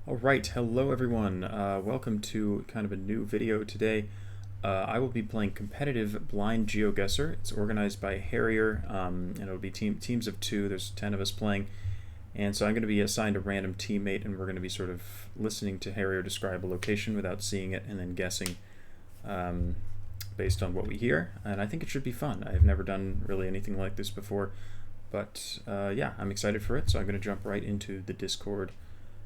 All right, hello everyone. Welcome to kind of a new video today. I will be playing competitive blind GeoGuessr. It's organized by Harrier, and it'll be teams of two. There's 10 of us playing, and so I'm going to be assigned a random teammate, and we're going to be sort of listening to Harrier describe a location without seeing it, and then guessing based on what we hear. And I think it should be fun. I've never done really anything like this before, but yeah, I'm excited for it. So I'm going to jump right into the Discord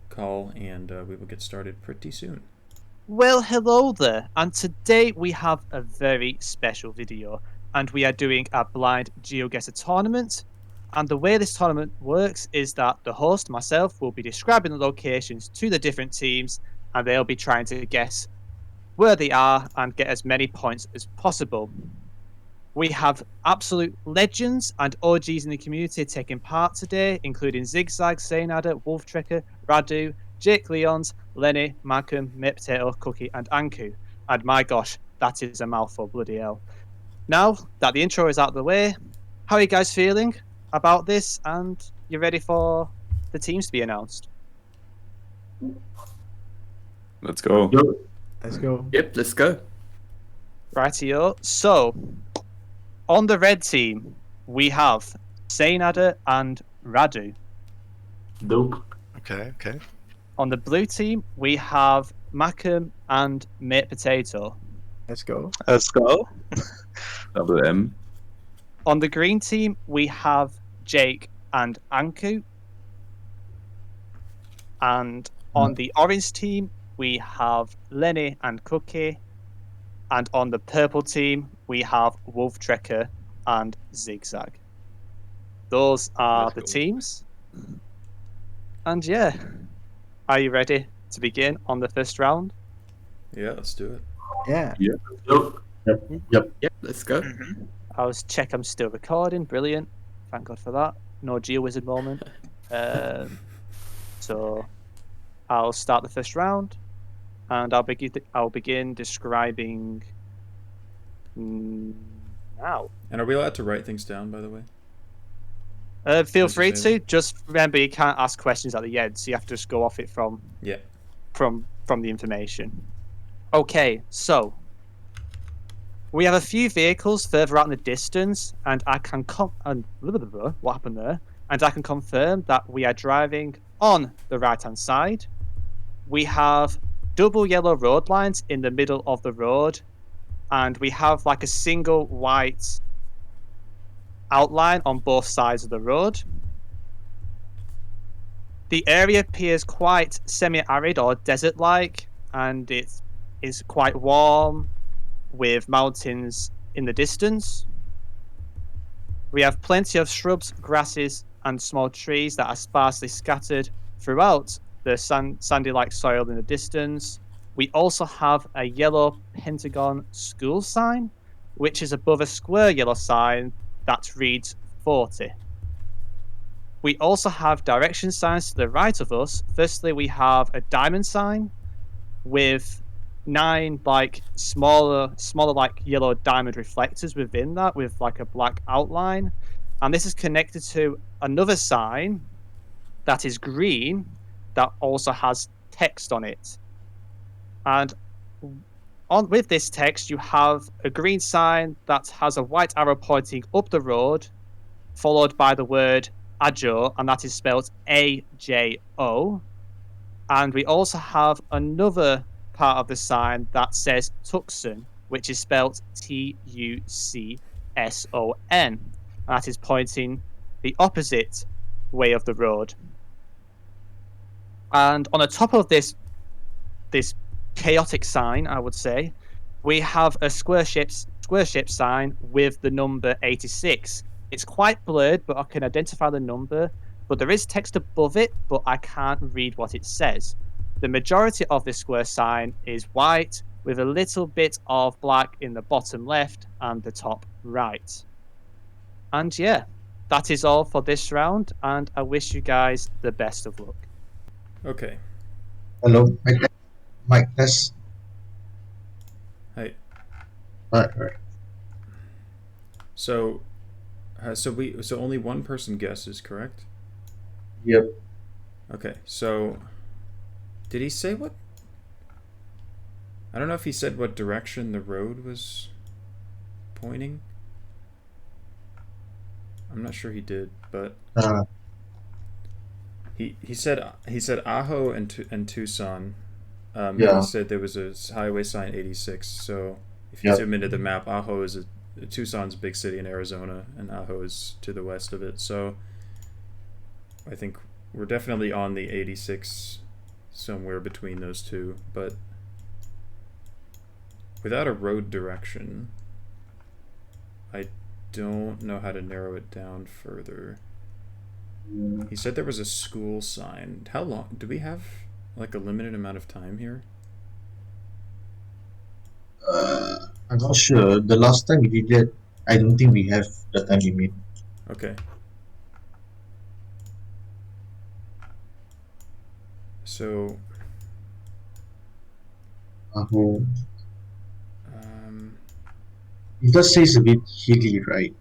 call, and we will get started pretty soon. Well, hello there, and today we have a very special video, and we are doing a blind GeoGuessr tournament. And the way this tournament works is that the host, myself, will be describing the locations to the different teams, and they'll be trying to guess where they are and get as many points as possible. We have absolute legends and OGs in the community taking part today, including zi8gzag, zi8gzag, Wolftrekker, Radu, Jake Leons, Lenny, Malcolm, Mate Potato, Cookie, and Anku. And my gosh, that is a mouthful, bloody hell. Now that the intro is out of the way, how are you guys feeling about this? And you ready for the teams to be announced? Let's go. Yep. Let's go. Yep, let's go. Rightio. So, on the red team, we have zi8gzag and Radu. Dope. Okay. On the blue team, we have Malcolm and Mate Potato. Let's go. Let's go. Double M. On the green team, we have Jake and Anku. And on the orange team, we have Lenny and Cookie. And on the purple team, we have Wolftrekker and zi8gzag. Those are Let's the go. teams. And yeah, are you ready to begin on the first round? Yeah, let's do it. Yeah. Yep, let's go. I was check I'm still recording. Brilliant. Thank God for that. No GeoWizard moment. So I'll start the first round, and I'll begin describing now. And are we allowed to write things down, by the way? Feel As you free say. to. Just remember, you can't ask questions at the end, so you have to just go off it from Yeah. from the information. Okay, so we have a few vehicles further out in the distance, and what happened there? And I can confirm that we are driving on the right-hand side. We have double yellow road lines in the middle of the road, and we have like a single white outline on both sides of the road. The area appears quite semi-arid or desert-like, and it is quite warm with mountains in the distance. We have plenty of shrubs, grasses, and small trees that are sparsely scattered throughout the sandy-like soil in the distance. We also have a yellow pentagon school sign, which is above a square yellow sign that reads 40. We also have direction signs to the right of us. Firstly, we have a diamond sign with 9 like smaller like yellow diamond reflectors within that with like a black outline, and this is connected to another sign that is green that also has text on it. And with this text, you have a green sign that has a white arrow pointing up the road, followed by the word Ajo, and that is spelled AJO. And we also have another part of the sign that says Tucson, which is spelled Tucson. And that is pointing the opposite way of the road. And on the top of this chaotic sign, I would say, we have a square shape sign with the number 86. It's quite blurred, but I can identify the number. But there is text above it, but I can't read what it says. The majority of this square sign is white, with a little bit of black in the bottom left and the top right. And yeah, that is all for this round, and I wish you guys the best of luck. Okay. Hello, Mike test. Hi. Alright. So only one person guesses, correct? Yep. Okay. So Did he say what? I don't know if he said what direction the road was pointing. I'm not sure he did, but he said Aho and Tucson. Yeah. He said there was a highway sign 86. So if you Yep. zoom into the map, Aho is Tucson's a big city in Arizona, and Aho is to the west of it. So I think we're definitely on the 86, somewhere between those two, but without a road direction, I don't know how to narrow it down further. He said there was a school sign. How long? Do we have like a limited amount of time here? I'm not sure. The last time we did that, I don't think we have the time limit. Okay. So, It does say it's a bit hilly, right?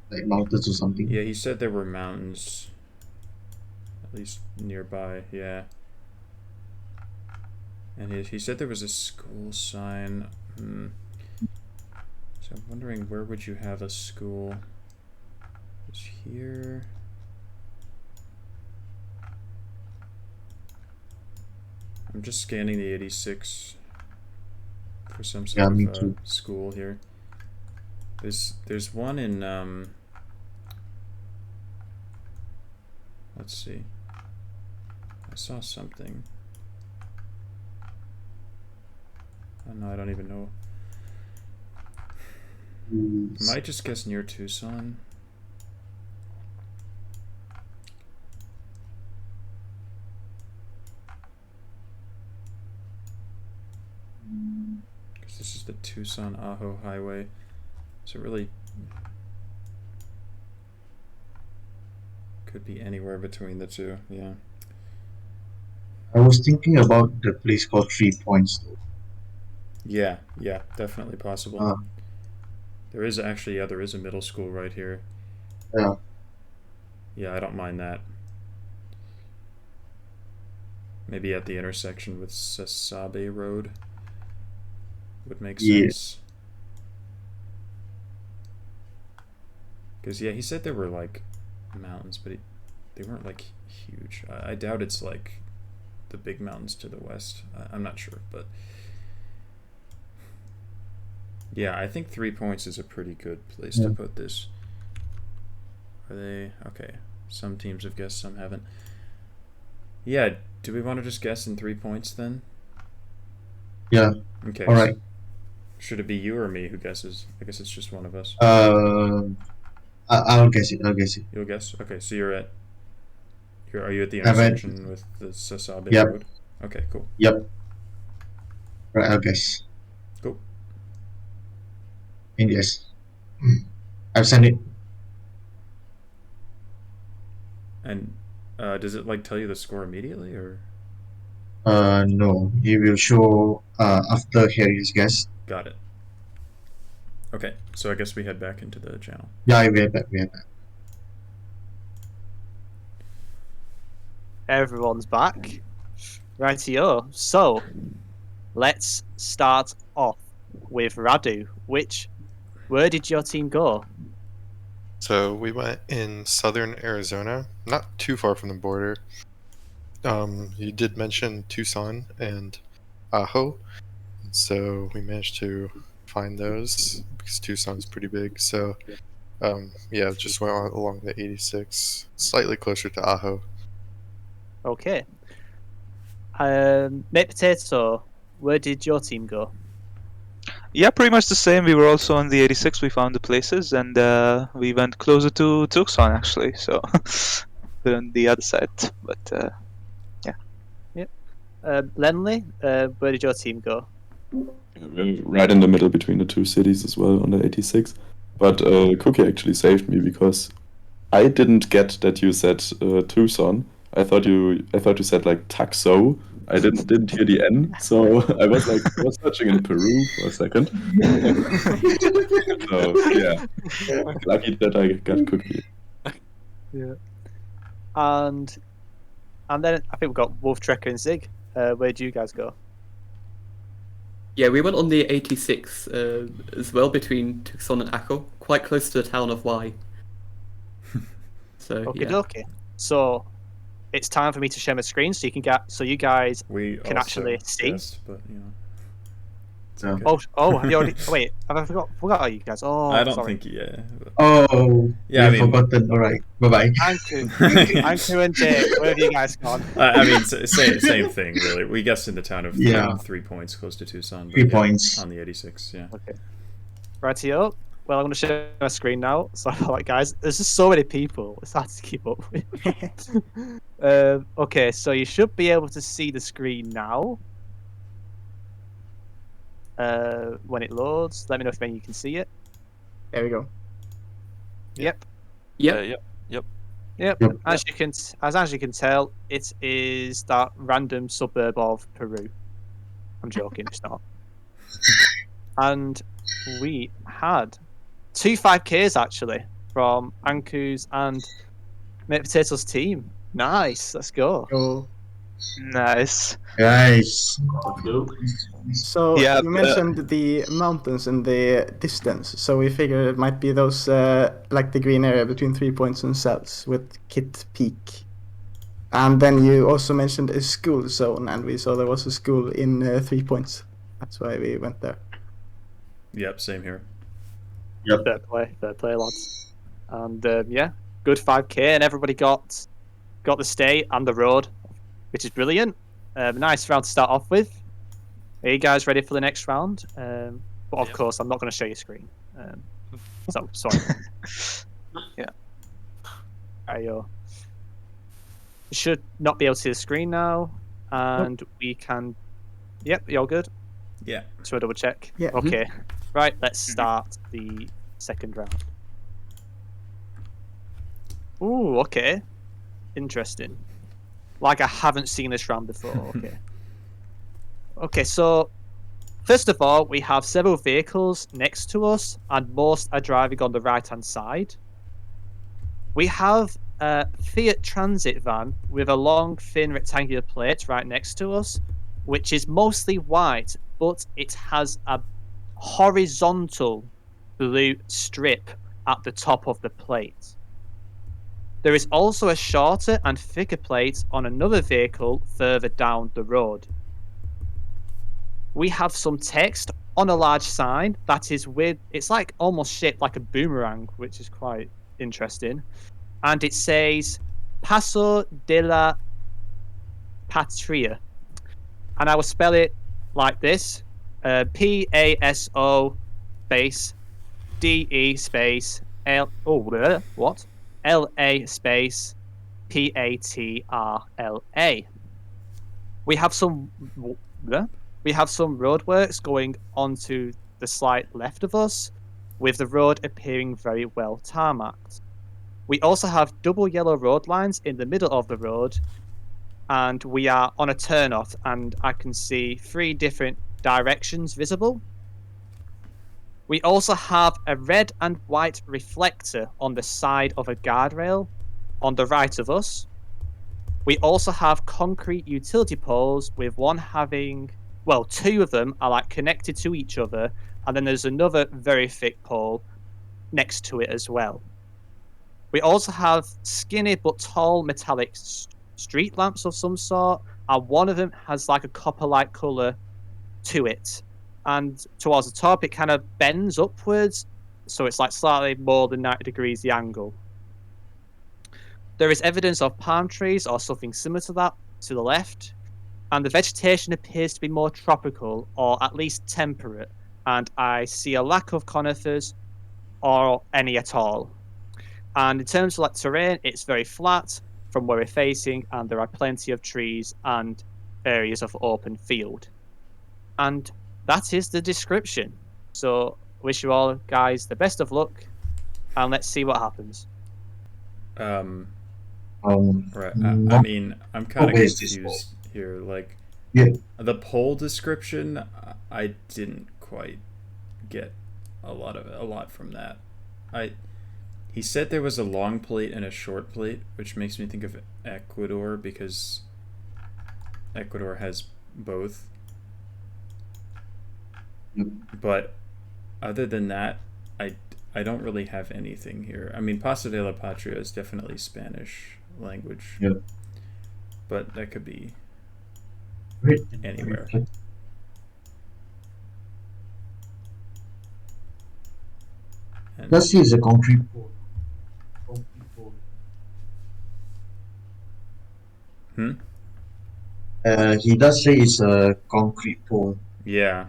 Like mountains or something. yeah, he said there were mountains, at least nearby, yeah. And he said there was a school sign. So I'm wondering, where would you have a school? It's here. I'm just scanning the 86 for some sort me of too. school here. There's one in let's see. I saw something. Oh no, I don't even know. Might just guess near Tucson. Because this is the Tucson-Ajo highway. So it really could be anywhere between the two, yeah. I was thinking about the place called 3 Points though. Yeah, definitely possible. There is actually, there is a middle school right here. Yeah. Yeah, I don't mind that. Maybe at the intersection with Sasabe Road would make sense. Because, yeah, he said there were, like, mountains, but they weren't, like, huge. I doubt it's, like, the big mountains to the west. I'm not sure, but... Yeah, I think 3 Points is a pretty good place to put this. Are they... Okay. Some teams have guessed, some haven't. Yeah, do we want to just guess in 3 Points, then? Yeah. Okay. Alright. So should it be you or me who guesses? I guess it's just one of us. I'll guess it. You'll guess? Okay, so you're at... Are you at the I'm at- intersection with the Sasabe Yep. Road? Okay, cool. Yep. Right, I'll guess. Cool. And yes. I've sent it. And does it, like, tell you the score immediately, or...? No. It will show after Harry's guess. Got it. Okay, so I guess we head back into the channel. Yeah, we are back. Everyone's back. Rightio. So, let's start off with Radu. Where did your team go? So we went in southern Arizona, not too far from the border. You did mention Tucson and Ajo, so we managed to find those because Tucson's pretty big. So yeah, just went along the 86, slightly closer to Ajo. Okay. Mate Potato, where did your team go? Yeah, pretty much the same. We were also on the 86. We found the places, and we went closer to Tucson, actually. So we're on the other side, but yeah. Yep. Lenley, where did your team go? We're right in the middle between the two cities as well on the 86. But Cookie actually saved me because I didn't get that you said Tucson. I thought you said like Taxo. I didn't hear the N, so I was searching in Peru for a second. So yeah, lucky that I got Cookie. Yeah. And then I think we've got Wolftrekker and Zig. Where'd you guys go? Yeah, we went on the 86 as well between Tucson and Echo, quite close to the town of Y. So Okay, yeah. okay. So it's time for me to share my screen so you guys We can also actually see. guessed, but you know. It's Yeah. okay. Oh, have you already? Wait, have I forgot you guys? Oh, I don't sorry. think but- Oh, Yeah, I we've mean- forgotten. All right, bye bye. Anku and Jake, where have you guys gone? I mean, same thing, really. We guessed in the town of Yeah. 3 points close to Tucson. But 3 yeah, points. on the 86. Yeah. Okay. Rightio. Well, I'm going to share my screen now. Sorry about that, guys. There's just so many people. It's hard to keep up with. Okay, so you should be able to see the screen now. When it loads, let me know if you can see it. There we go. Yep. Yep. Yep. Yep. As you can tell, it is that random suburb of Peru. I'm joking, it's not. And we had 2 5Ks actually from Ankou's and Mate Potato's team. Nice, let's go. Go. Nice. Guys, So Yeah, you mentioned the mountains and the distance, so we figured it might be those like the green area between 3 points and cells with Kit Peak. And then you also mentioned a school zone, and we saw there was a school in 3 points. That's why we went there. Yep, same here. Fair play, lads. And yeah, good 5K, and everybody got the stay and the road, which is brilliant. Nice round to start off with. Are you guys ready for the next round? But of course, I'm not going to show you screen. So sorry. Yeah. You should not be able to see the screen now, and we can. Yep, you're good. Yeah. So I double check. Yeah. Okay. Right. Let's start the second round. Ooh. Okay. Interesting. Like I haven't seen this round before. Okay. Okay. So first of all, we have several vehicles next to us, and most are driving on the right-hand side. We have a Fiat Transit van with a long, thin, rectangular plate right next to us, which is mostly white, but it has a horizontal blue strip at the top of the plate. There is also a shorter and thicker plate on another vehicle further down the road. We have some text on a large sign that is weird. It's like almost shaped like a boomerang, which is quite interesting. And it says Paso de la Patria. And I will spell it like this. Paso space DE space L. Oh, what? LA space PATRLA. We have some roadworks going onto the slight left of us, with the road appearing very well tarmacked. We also have double yellow road lines in the middle of the road, and we are on a turnoff, and I can see 3 different directions visible. We also have a red and white reflector on the side of a guardrail on the right of us. We also have concrete utility poles with one having, well, 2 of them are like connected to each other, and then there's another very thick pole next to it as well. We also have skinny but tall metallic street lamps of some sort, and one of them has like a copper-like color to it. And towards the top, it kind of bends upwards, so it's like slightly more than 90 degrees the angle. There is evidence of palm trees or something similar to that to the left, and the vegetation appears to be more tropical or at least temperate, and I see a lack of conifers or any at all. And in terms of like terrain, it's very flat from where we're facing, and there are plenty of trees and areas of open field. And that is the description. So wish you all guys the best of luck, and let's see what happens. Right. I mean, I'm kind of confused here. Like, the poll description, I didn't quite get a lot from that. He said there was a long plate and a short plate, which makes me think of Ecuador, because Ecuador has both. Yep. But other than that, I don't really have anything here. I mean, Paso de la Patria is definitely Spanish language. Yep. But that could be Wait, anywhere. And Let's see, it's a concrete pole. Concrete pole. He does say it's a concrete pole. yeah.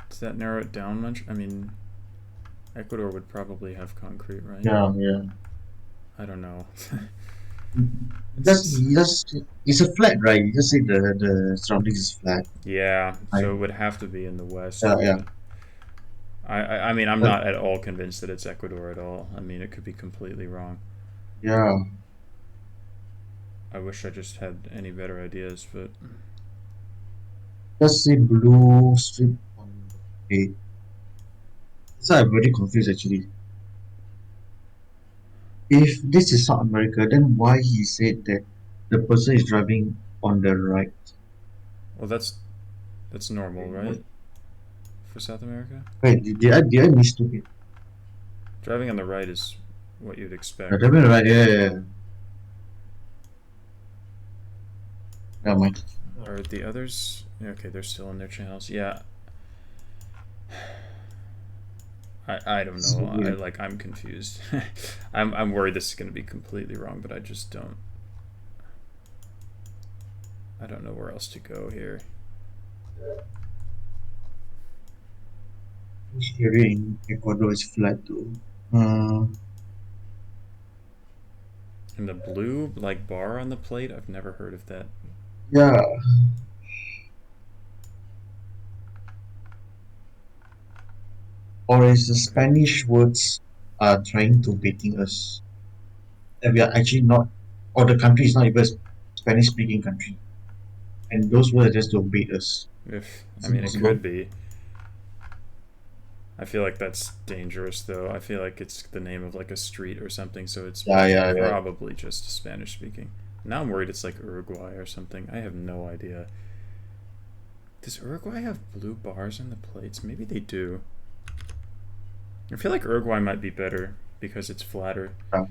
Does that narrow it down much? I mean, Ecuador would probably have concrete, right? Yeah, yeah. I don't know. It's a flat, right? You just say the surroundings is flat. Yeah, so it would have to be in the west. Yeah. I mean, I'm not at all convinced that it's Ecuador at all. I mean, it could be completely wrong. Yeah. I wish I just had any better ideas, but Just say blue strip on the plate. So I'm very confused actually. If this is South America, then why he said that the person is driving on the right? well, that's normal, right? For South America, Wait, did I mistook it? driving on the right is what you'd expect. Driving on the right, yeah. Never mind. Are the others? Yeah, okay, they're still in their channels. Yeah. I don't So know. weird. I'm confused. I'm worried this is going to be completely wrong, but I just don't. I don't know where else to go here. Which area in Ecuador is flat though? And the blue like bar on the plate, I've never heard of that. Yeah. Or is the Spanish words are trying to baiting us? And we are actually not, or the country is not even a Spanish speaking country. And those words are just to bait us. I mean, it possible? could be. I feel like that's dangerous, though. I feel like it's the name of like a street or something, so it's Yeah. probably just Spanish speaking. Now I'm worried it's like Uruguay or something. I have no idea. Does Uruguay have blue bars on the plates? Maybe they do. I feel like Uruguay might be better because it's flatter. Yeah.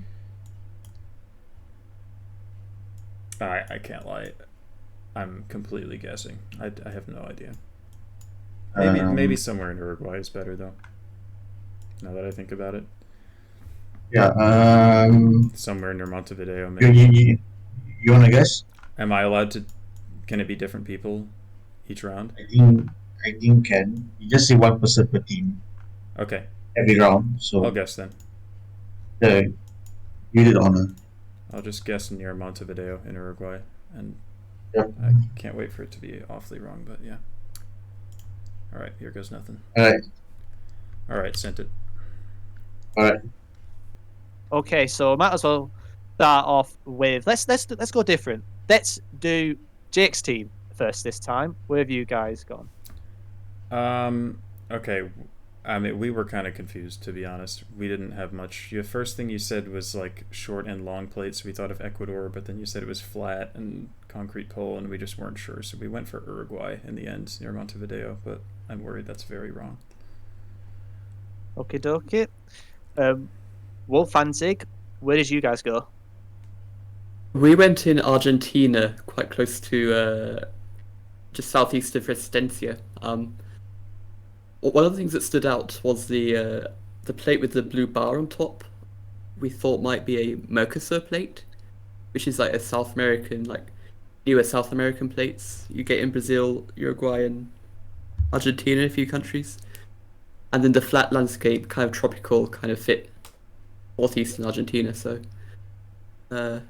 I can't lie. I'm completely guessing. I have no idea. Maybe somewhere in Uruguay is better though. Now that I think about it, Yeah. somewhere near Montevideo. Maybe. You wanna guess? Am I allowed to? Can it be different people each round? I think can. You just say one person per team Okay, every round. So I'll guess then. you did honor. I'll just guess near Montevideo in Uruguay, and Yep. I can't wait for it to be awfully wrong, but yeah. All right, here goes nothing. All right, sent it. Alright. Okay, so might as well start off with let's go different. Let's do Jake's team first this time. Where have you guys gone? Okay. I mean, we were kind of confused, to be honest. We didn't have much. The first thing you said was like short and long plates. We thought of Ecuador, but then you said it was flat and concrete pole, and we just weren't sure. So we went for Uruguay in the end, near Montevideo. But I'm worried that's very wrong. Okay, dokie. Wolftrekker, where did you guys go? We went in Argentina, quite close to just southeast of Resistencia. One of the things that stood out was the plate with the blue bar on top. We thought might be a Mercosur plate, which is like a South American, like newer South American plates you get in Brazil, Uruguay, and Argentina, a few countries. And then the flat landscape, kind of tropical, kind of fit northeastern Argentina. So, yeah,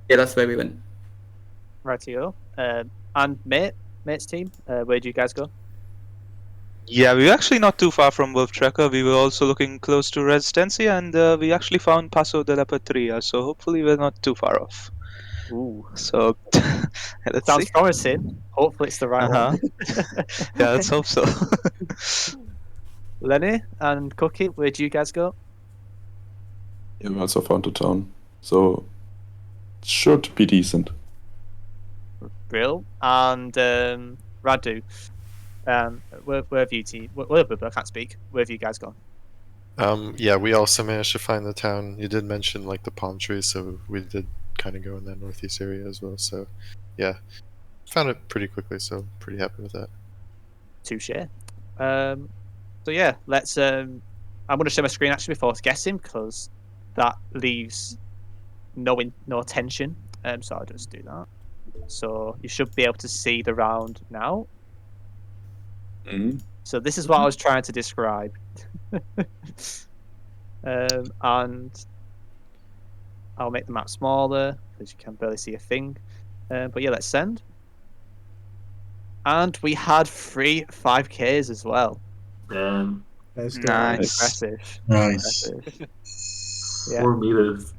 that's where we went. Rightio. And mate's team, where did you guys go? Yeah, we were actually not too far from Wolftrekker. We were also looking close to Resistencia, and we actually found Paso de la Patria, so hopefully we're not too far off. Ooh. So, let's Sounds see. promising. Hopefully it's the right one. Yeah, let's hope so. Lenny and Cookie, where do you guys go? Yeah, we also found a town, so it should be decent. Brill. And Radu, where have you I can't speak. Where have you guys gone? Yeah, we also managed to find the town. You did mention like the palm trees, so we did kind of go in that northeast area as well. So, yeah, found it pretty quickly. So pretty happy with that. Touche. So yeah, let's. I'm going to share my screen actually before guessing because that leaves no tension. So I'll just do that. So you should be able to see the round now. Mhm. So this is what I was trying to describe. And I'll make the map smaller because you can barely see a thing. But yeah, let's send. And we had 3 5Ks as well. Damn. Let's go. Nice. Impressive. Nice. Impressive. Yeah. 4 meters.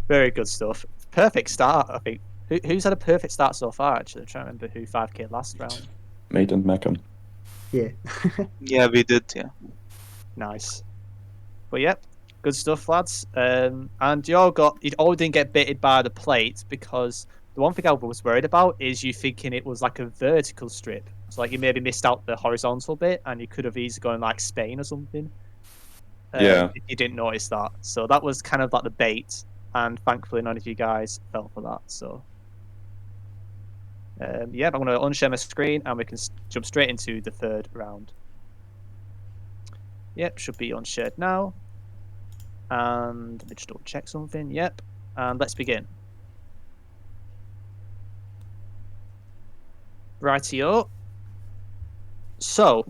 Very good stuff. Perfect start, I think. Who's had a perfect start so far, actually? I'm trying to remember who 5K last round. Mate and Macam. Yeah. Yeah, we did. Yeah. Nice. But yep, good stuff, lads. And you all didn't get baited by the plate because the one thing I was worried about is you thinking it was like a vertical strip. So like you maybe missed out the horizontal bit and you could have easily gone like Spain or something. Yeah. If you didn't notice that. So that was kind of like the bait. And thankfully none of you guys fell for that. So yeah, I'm going to unshare my screen and we can jump straight into the third round. Yep, should be unshared now. And let me just double check something. Yep, and let's begin. Rightio. So,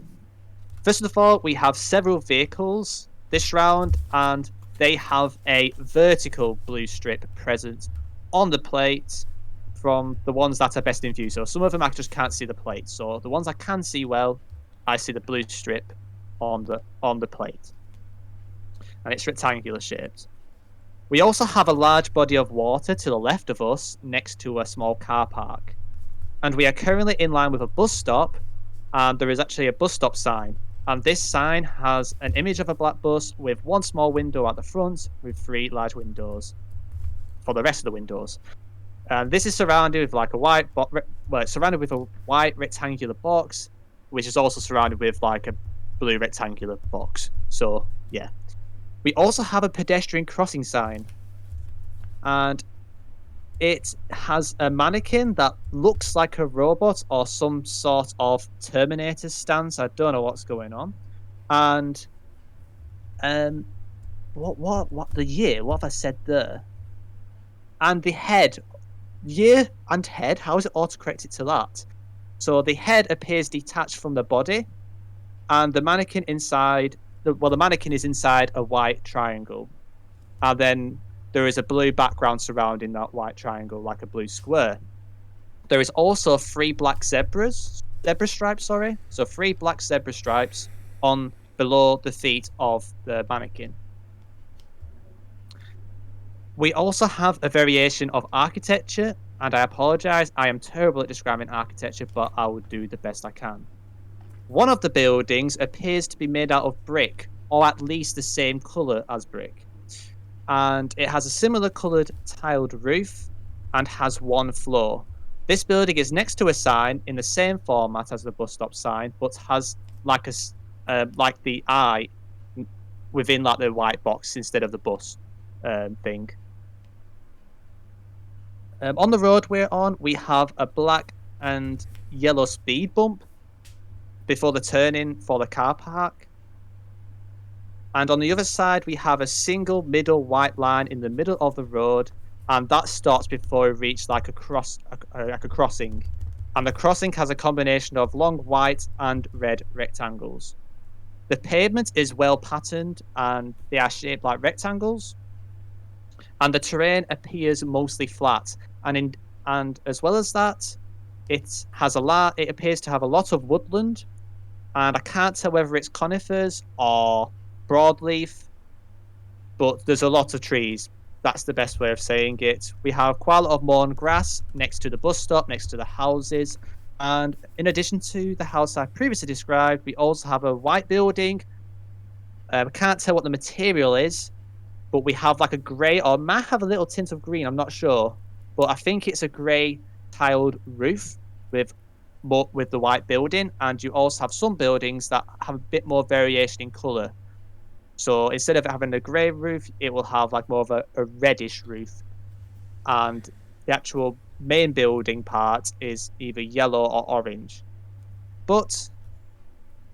first of all, we have several vehicles this round, and they have a vertical blue strip present on the plate from the ones that are best in view. So some of them I just can't see the plate. So the ones I can see well, I see the blue strip on the plate. And it's rectangular shaped. We also have a large body of water to the left of us next to a small car park. And we are currently in line with a bus stop, and there is actually a bus stop sign. And this sign has an image of a black bus with 1 small window at the front with 3 large windows for the rest of the windows. And this is surrounded with like a it's surrounded with a white rectangular box, which is also surrounded with like a blue rectangular box. So yeah, we also have a pedestrian crossing sign, and it has a mannequin that looks like a robot or some sort of Terminator stance. I don't know what's going on. And what the year? What have I said there? And the head, year and head. How is it autocorrected to that? So the head appears detached from the body, and the mannequin inside. The mannequin is inside a white triangle, and then there is a blue background surrounding that white triangle, like a blue square. There is also 3 black zebra stripes. So 3 black zebra stripes on below the feet of the mannequin. We also have a variation of architecture, and I apologize, I am terrible at describing architecture, but I will do the best I can. One of the buildings appears to be made out of brick, or at least the same colour as brick. And it has a similar coloured tiled roof and has 1 floor. This building is next to a sign in the same format as the bus stop sign, but has like the eye within like the white box instead of the bus thing. On the road we're on, we have a black and yellow speed bump before the turn-in for the car park. And on the other side, we have a single middle white line in the middle of the road, and that stops before we reach like a crossing. And the crossing has a combination of long white and red rectangles. The pavement is well patterned, and they are shaped like rectangles. And the terrain appears mostly flat, and as well as that, it appears to have a lot of woodland, and I can't tell whether it's conifers or broadleaf, but there's a lot of trees. That's the best way of saying it. We have quite a lot of mown grass next to the bus stop, next to the houses, and in addition to the house I previously described, we also have a white building. I can't tell what the material is, but we have like a grey, or might have a little tint of green, I'm not sure. but I think it's a grey tiled roof with the white building, and you also have some buildings that have a bit more variation in colour. So instead of having a grey roof, it will have like more of a reddish roof, and the actual main building part is either yellow or orange. But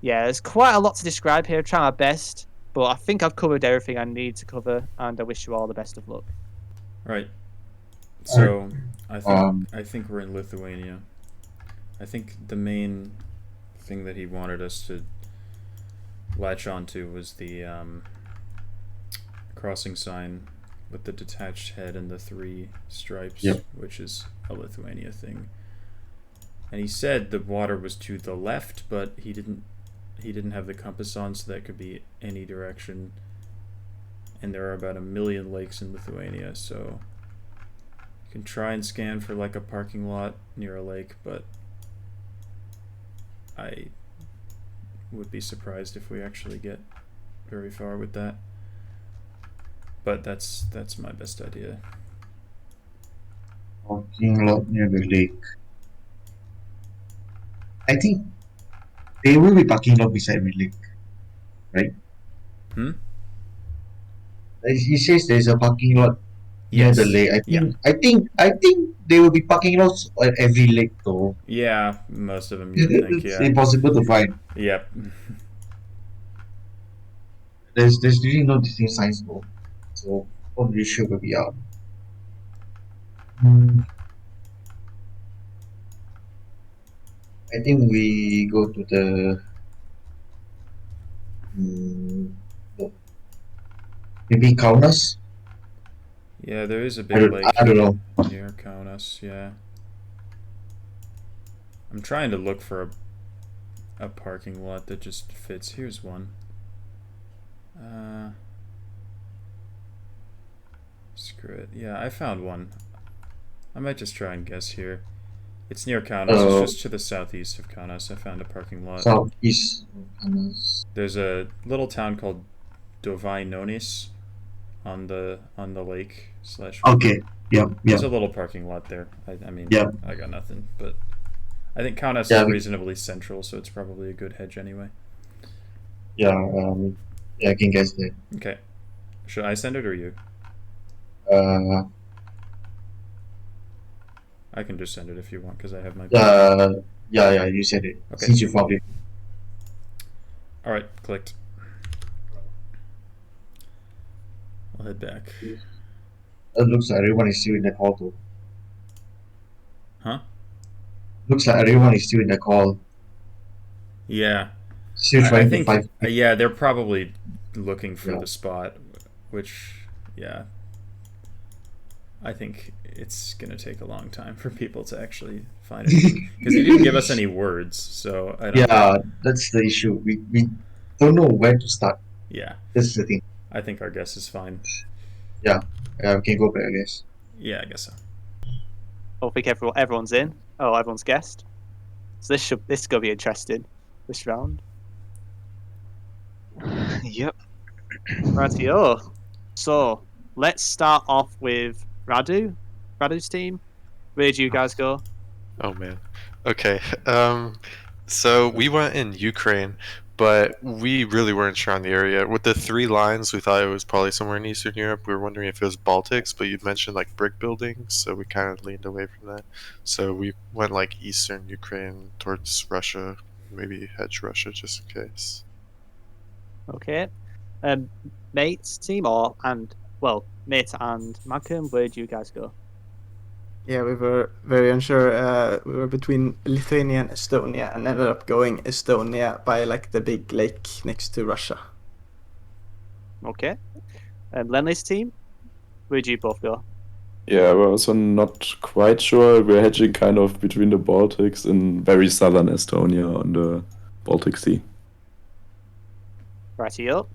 yeah, there's quite a lot to describe here. I try my best, but I think I've covered everything I need to cover, and I wish you all the best of luck. Right. So I think we're in Lithuania. I think the main thing that he wanted us to latch onto was the crossing sign with the detached head and the 3 stripes, which is a Lithuania thing. And he said the water was to the left, but he didn't have the compass on, so that could be any direction. And there are about 1 million lakes in Lithuania, so you can try and scan for like a parking lot near a lake, but I would be surprised if we actually get very far with that. But that's my best idea. Parking lot near the lake. I think there will be parking lot beside the lake, right? He says there's a parking lot near the lake. I think there will be parking lots at every lake though. Yeah, most of them you would think, It's impossible to find. Yep. There's really no distinct signs though. So not really sure where we are. I think we go to the maybe Kaunas. Yeah, there is a big lake I don't know. near Kaunas. Yeah, I'm trying to look for a parking lot that just fits. Here's one. Screw it. Yeah, I found one. I might just try and guess here. It's near Kaunas. It's just to the southeast of Kaunas. I found a parking lot. Southeast of Kaunas. There's a little town called Dovainonis on the lake / Okay. Yeah. There's a little parking lot there. I mean, I got nothing, but I think Kaunas is reasonably central, so it's probably a good hedge anyway. Yeah. I can guess that. Okay. Should I send it or you? I can just send it if you want, because I have my. Yeah. You said it. Okay. Since you found it. All right. Clicked. I'll head back. It looks like everyone is still in the call though. Huh? Looks like everyone is still in the call. Yeah. Still trying to find. Yeah, they're probably looking for the spot, which, I think it's gonna take a long time for people to actually find it, because he didn't give us any words, so I don't know. That's the issue. We don't know where to start. Yeah, that's the thing. I think our guess is fine. Yeah, we can go back, I guess. Yeah, I guess so. I think everyone's in. Oh, everyone's guessed. So this is gonna be interesting this round. Yep. Rightio. So let's start off with Radu's team. Where do you guys go? Oh man. Okay. So we went in Ukraine, but we really weren't sure on the area. With the 3 lines, we thought it was probably somewhere in Eastern Europe. We were wondering if it was Baltics, but you'd mentioned like brick buildings, so we kind of leaned away from that. So we went like Eastern Ukraine towards Russia, maybe hedge Russia just in case. Okay. Mate's team Mate and Malcolm, where do you guys go? Yeah, we were very unsure. We were between Lithuania and Estonia, and ended up going Estonia by like the big lake next to Russia. Okay. Lenley's team, where do you both go? Yeah, we're also not quite sure. We're hedging kind of between the Baltics and very southern Estonia on the Baltic Sea. Rightio.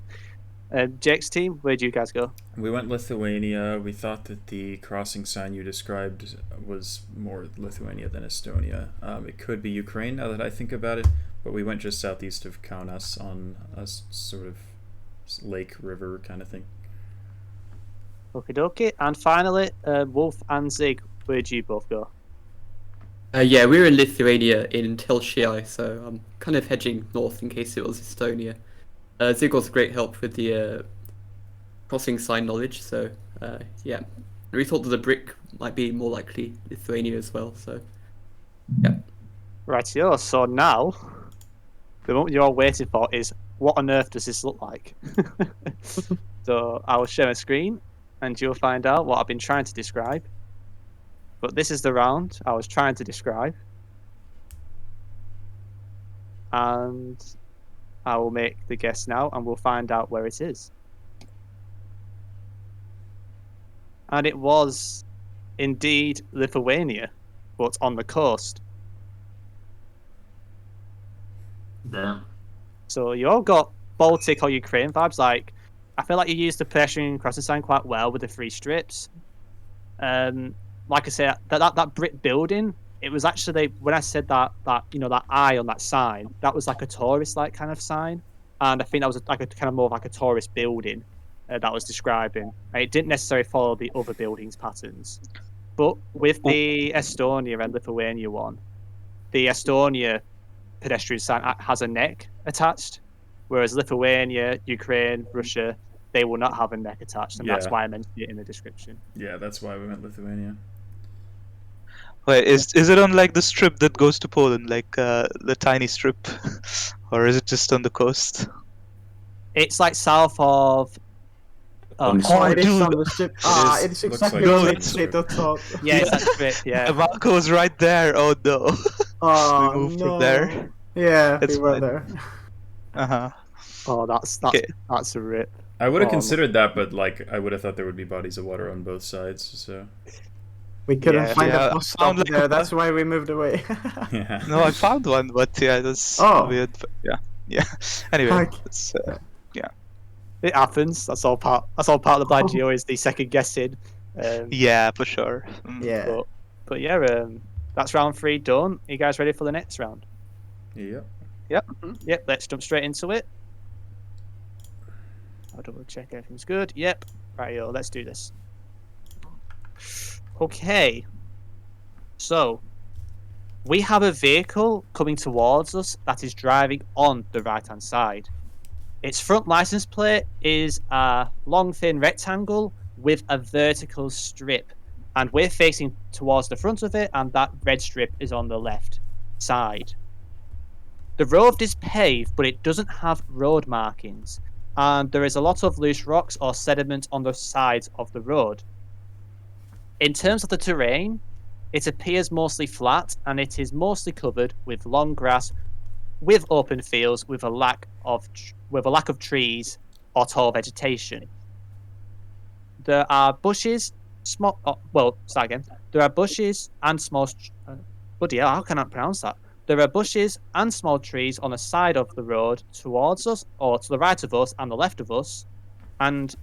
Jake's team, where do you guys go? We went Lithuania. We thought that the crossing sign you described was more Lithuania than Estonia. It could be Ukraine now that I think about it, but we went just southeast of Kaunas on a sort of lake, river kind of thing. Okie dokie. And finally, Wolf and Zig, Where'd you both go? Yeah, we were in Lithuania in Telšiai, so I'm kind of hedging north in case it was Estonia. Zig was a great help with the crossing sign knowledge, so yeah. We thought that the brick might be more likely Lithuania as well, so yeah. Rightio. So now, the moment you're all waiting for is, what on earth does this look like? So I will share a screen, and you'll find out what I've been trying to describe. But this is the round I was trying to describe. And I will make the guess now, and we'll find out where it is. And it was indeed Lithuania, but on the coast. Damn. So you all got Baltic or Ukraine vibes. Like, I feel like you used the pedestrian crossing sign quite well with the 3 strips. Like I said, that brick building, it was actually, when I said that you know, that eye on that sign, that was like a tourist like kind of sign, and I think that was like a kind of more like a tourist building that was describing. It didn't necessarily follow the other buildings patterns, but with the Estonia and Lithuania one, the Estonia pedestrian sign has a neck attached, whereas Lithuania, Ukraine, Russia, they will not have a neck attached, and that's Yeah. why I mentioned it in the description. Yeah, that's why we went Lithuania. Wait, is it on like the strip that goes to Poland, like the tiny strip, or is it just on the coast? It's like south of. On the Oh, it is dude. on the strip. is- It's looks exactly like what it's they on the thought. Yeah, it's that strip. Yeah. AnkouMako's right there. Oh no. Oh, We moved no. from there. Yeah, It's we were fine. there. Uh-huh. Oh, that's Okay. that's a rip. I would have Oh, considered that, but like I would have thought there would be bodies of water on both sides. So We couldn't Yeah. find Yeah, a bus stop sound like there. a That's why we moved away. yeah. No, I found one, but yeah, it was Oh. weird. But yeah. Anyway, Okay. it's, It happens. That's all part. That's all part of the blind geo is the second guessing. yeah, for sure. Yeah. But yeah, that's round 3 done. Are you guys ready for the next round? Yep. Yep. Let's jump straight into it. I'll double check everything's good. Yep. Right, yo, let's do this. Okay. So, we have a vehicle coming towards us that is driving on the right-hand side. Its front license plate is a long, thin rectangle with a vertical strip, and we're facing towards the front of it, and that red strip is on the left side. The road is paved, but it doesn't have road markings, and there is a lot of loose rocks or sediment on the sides of the road. In terms of the terrain, it appears mostly flat, and it is mostly covered with long grass, with open fields, with a lack of trees or tall vegetation. There are bushes, small. Oh, well, start again. There are bushes and small. Bloody hell! How can I pronounce that? There are bushes and small trees on the side of the road towards us, or to the right of us and the left of us. And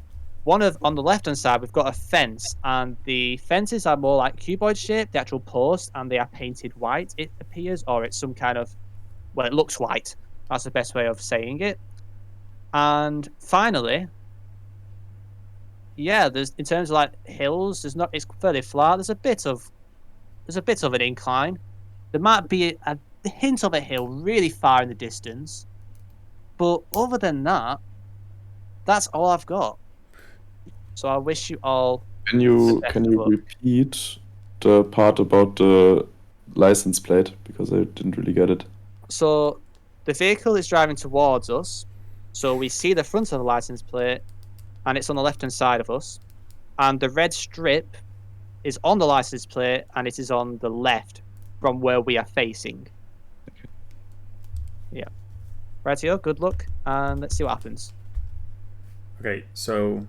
on the left hand side, we've got a fence, and the fences are more like cuboid shaped, the actual posts, and they are painted white, it appears, or it's some kind of, well, it looks white. That's the best way of saying it. And finally, yeah, there's, in terms of like hills, it's fairly flat. There's a bit of an incline. There might be a hint of a hill really far in the distance, but other than that, that's all I've got. So I wish you all. Can you the best of luck. repeat the part about the license plate, because I didn't really get it? So the vehicle is driving towards us, so we see the front of the license plate, and it's on the left hand side of us, and the red strip is on the license plate, and it is on the left from where we are facing. Yeah. Rightio, good luck, and let's see what happens. Okay, so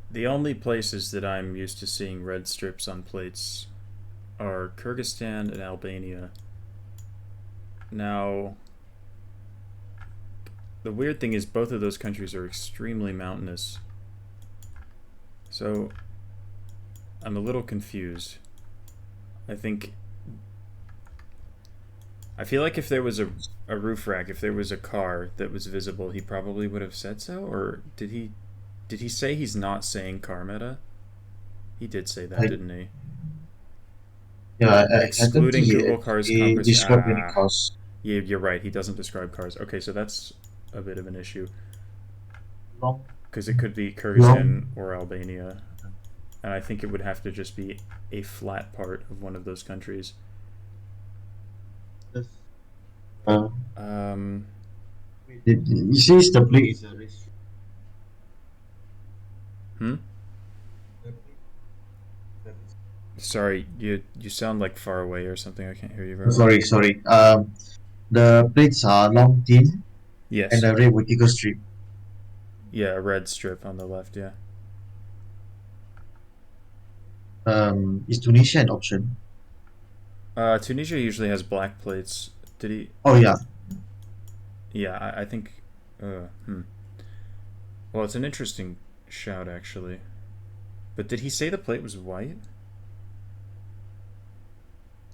the only places that I'm used to seeing red strips on plates are Kyrgyzstan and Albania. Now, the weird thing is both of those countries are extremely mountainous. So, I'm a little confused. I feel like if there was a roof rack, if there was a car that was visible, he probably would have said so, or did he say he's not saying car meta? He did say that, didn't he? Yeah, I don't Excluding think Google Cars, he Compass. described any cars. Yeah, you're right. He doesn't describe cars. Okay, so that's a bit of an issue Long, because it could be Kyrgyzstan long. or Albania, and I think it would have to just be a flat part of one of those countries. He says the plate is a race. Sorry, you sound like far away or something. I can't hear you very well. Sorry. The plates are long, thin, Yes. and a red vertical strip. Yeah, a red strip on the left. Yeah. Is Tunisia an option? Tunisia usually has black plates. Did he? Oh yeah. Yeah, I think. Well, it's an interesting shout actually. But did he say the plate was white?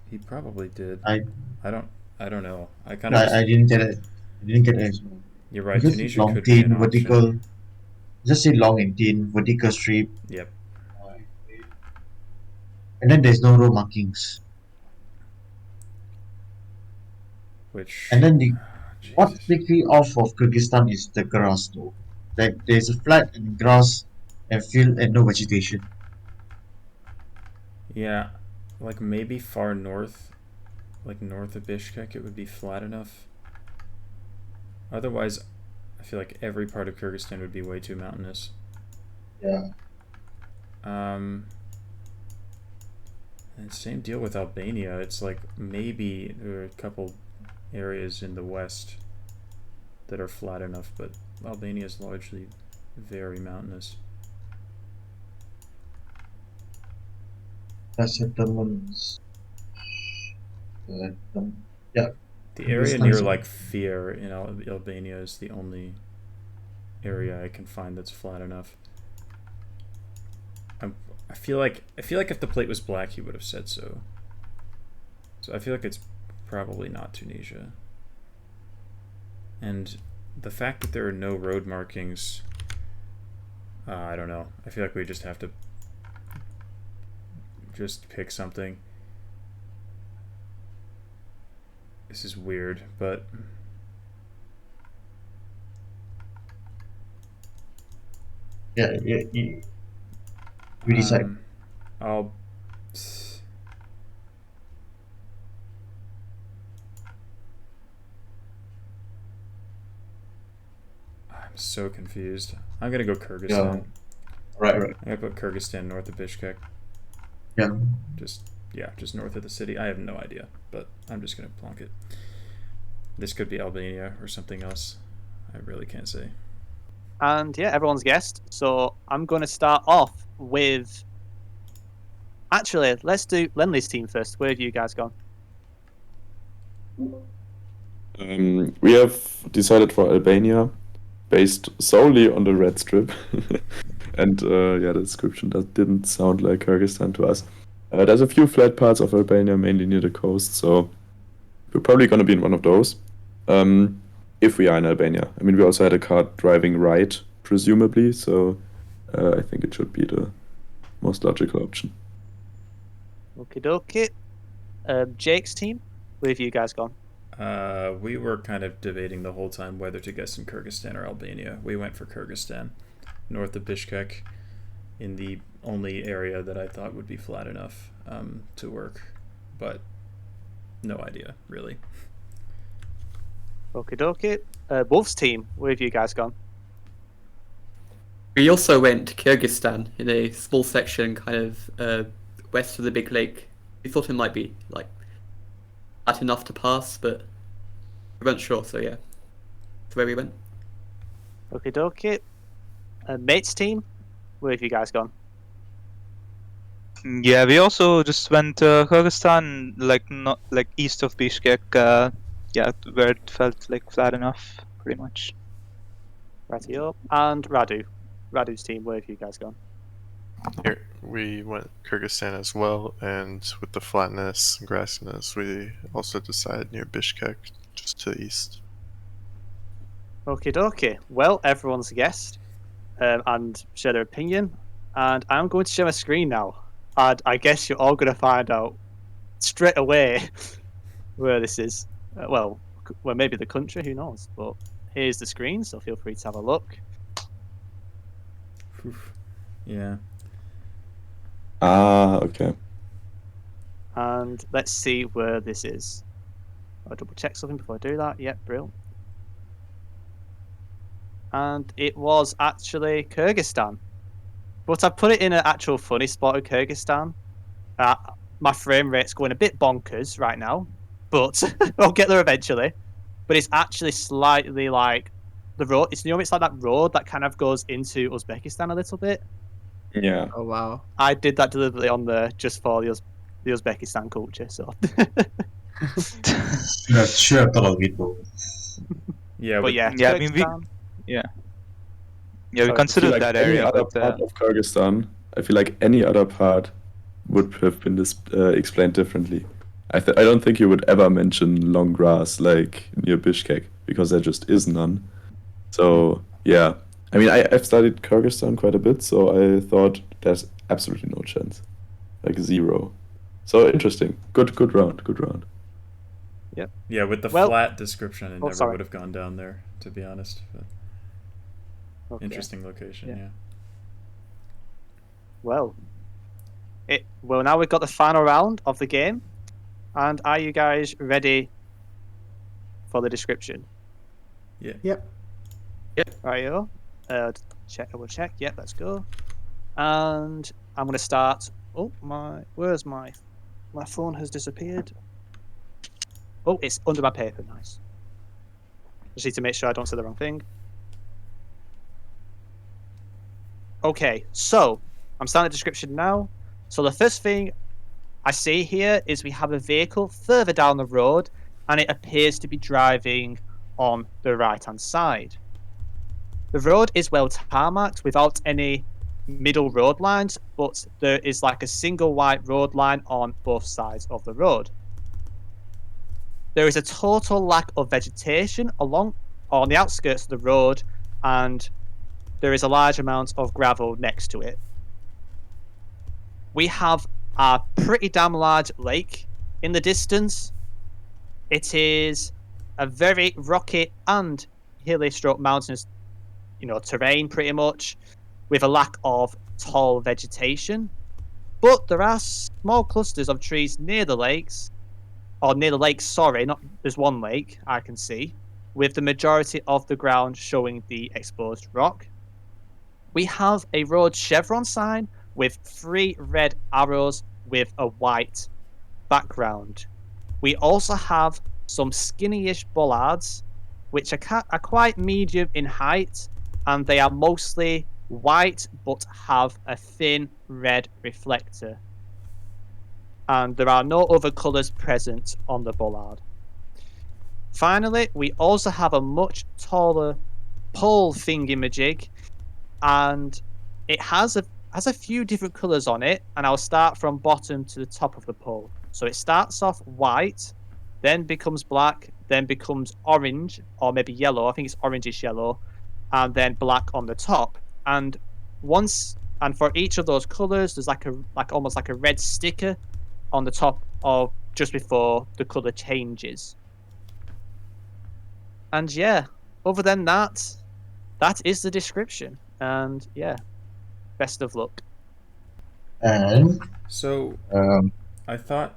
He probably did. I don't know. I didn't get it. I didn't get it. You're right. Because Tunisia long, could be an thin, vertical. option. Just say long and thin, vertical strip. Yep. And then there's no row markings. Which. And then what takes me off of Kyrgyzstan is the grass though. Like there's a flat and grass and field and no vegetation. Yeah, like maybe far north, like north of Bishkek, it would be flat enough. Otherwise, I feel like every part of Kyrgyzstan would be way too mountainous. Yeah. And same deal with Albania. It's like maybe there are a couple areas in the west that are flat enough, but Albania is largely very mountainous. Settlements. Yeah. The area near like Fier in Albania is the only area I can find that's flat enough. I feel like if the plate was black, he would have said so. So I feel like it's probably not Tunisia. And the fact that there are no road markings, I don't know. I feel like we just have to just pick something. This is weird, but yeah. We decide. I'm so confused. I'm gonna go Kyrgyzstan. Yeah. Right. I'm gonna put Kyrgyzstan north of Bishkek. Yeah. Just north of the city. I have no idea, but I'm just gonna plonk it. This could be Albania or something else. I really can't say. And yeah, everyone's guessed. So I'm going to start off with. Actually, let's do Lenley's team first. Where have you guys gone? We have decided for Albania, based solely on the red strip, and yeah, the description didn't sound like Kyrgyzstan to us. There's a few flat parts of Albania, mainly near the coast, so we're probably going to be in one of those. If we are in Albania. I mean, we also had a car driving right, presumably, so I think it should be the most logical option. Okie dokie. Jake's team, where have you guys gone? We were kind of debating the whole time whether to guess in Kyrgyzstan or Albania. We went for Kyrgyzstan, north of Bishkek, in the only area that I thought would be flat enough to work, but no idea, really. Okie dokie. Wolf's team, where have you guys gone? We also went to Kyrgyzstan in a small section kind of west of the big lake. We thought it might be like flat enough to pass, but we weren't sure, so yeah. That's where we went. Okie dokie. Mate's team, where have you guys gone? Yeah, we also just went to Kyrgyzstan, not like east of Bishkek. Yeah, where it felt like flat enough, pretty much. Rightio. And Radu's team, where have you guys gone? Here, we went Kyrgyzstan as well, and with the flatness and grassiness, we also decided near Bishkek, just to the east. Okie dokie. Well, everyone's guessed and share their opinion, and I'm going to share my screen now. And I guess you're all going to find out straight away where this is. Well, maybe the country, who knows? But here's the screen, so feel free to have a look. Oof. Yeah. Ah, okay. And let's see where this is. I'll double check something before I do that. Yep, brilliant. And it was actually Kyrgyzstan. But I've put it in an actual funny spot of Kyrgyzstan. My frame rate's going a bit bonkers right now, but I'll get there eventually. But it's actually slightly like the road. It's like that road that kind of goes into Uzbekistan a little bit. Yeah. Oh wow. I did that deliberately on there just for the Uzbekistan culture. So. Should have thought of it though. Yeah, But yeah, Yeah, I mean, Kyrgyzstan. yeah, we Sorry. I feel considered like that any area, other but part of Kyrgyzstan, I feel like any other part would have been explained differently. I don't think you would ever mention long grass like near Bishkek because there just is none. So yeah, I mean I've studied Kyrgyzstan quite a bit, so I thought there's absolutely no chance, like zero. So interesting. Good round. Good round. yeah. With the Well- flat description, I never sorry. would have gone down there, to be honest. But Okay. interesting location. Yeah. Yeah. Well, now we've got the final round of the game, and are you guys ready for the description? Yeah. Yep. Rightio. Check. I will check. Yep, let's go. And I'm going to start. Oh where's my phone has disappeared. Oh, it's under my paper. Nice. Just need to make sure I don't say the wrong thing. Okay, so I'm starting the description now. So the first thing I see here is we have a vehicle further down the road, and it appears to be driving on the right-hand side. The road is well tarmacked without any middle road lines, but there is like a single white road line on both sides of the road. There is a total lack of vegetation on the outskirts of the road, and there is a large amount of gravel next to it. We have a pretty damn large lake in the distance. It is a very rocky and hilly stroke mountainous, terrain pretty much, with a lack of tall vegetation. But there are small clusters of trees near the lakes, there's one lake I can see, with the majority of the ground showing the exposed rock. We have a road chevron sign with 3 red arrows with a white background. We also have some skinny-ish bollards, which are quite medium in height, and they are mostly white but have a thin red reflector. And there are no other colours present on the bollard. Finally, we also have a much taller pole thingamajig, and it has a few different colours on it, and I'll start from bottom to the top of the pole. So it starts off white, then becomes black, then becomes orange, or maybe yellow. I think it's orangish yellow, and then black on the top. And for each of those colours, there's almost like a red sticker on the top of just before the colour changes. And yeah, other than that is the description. And yeah, best of luck. And So I thought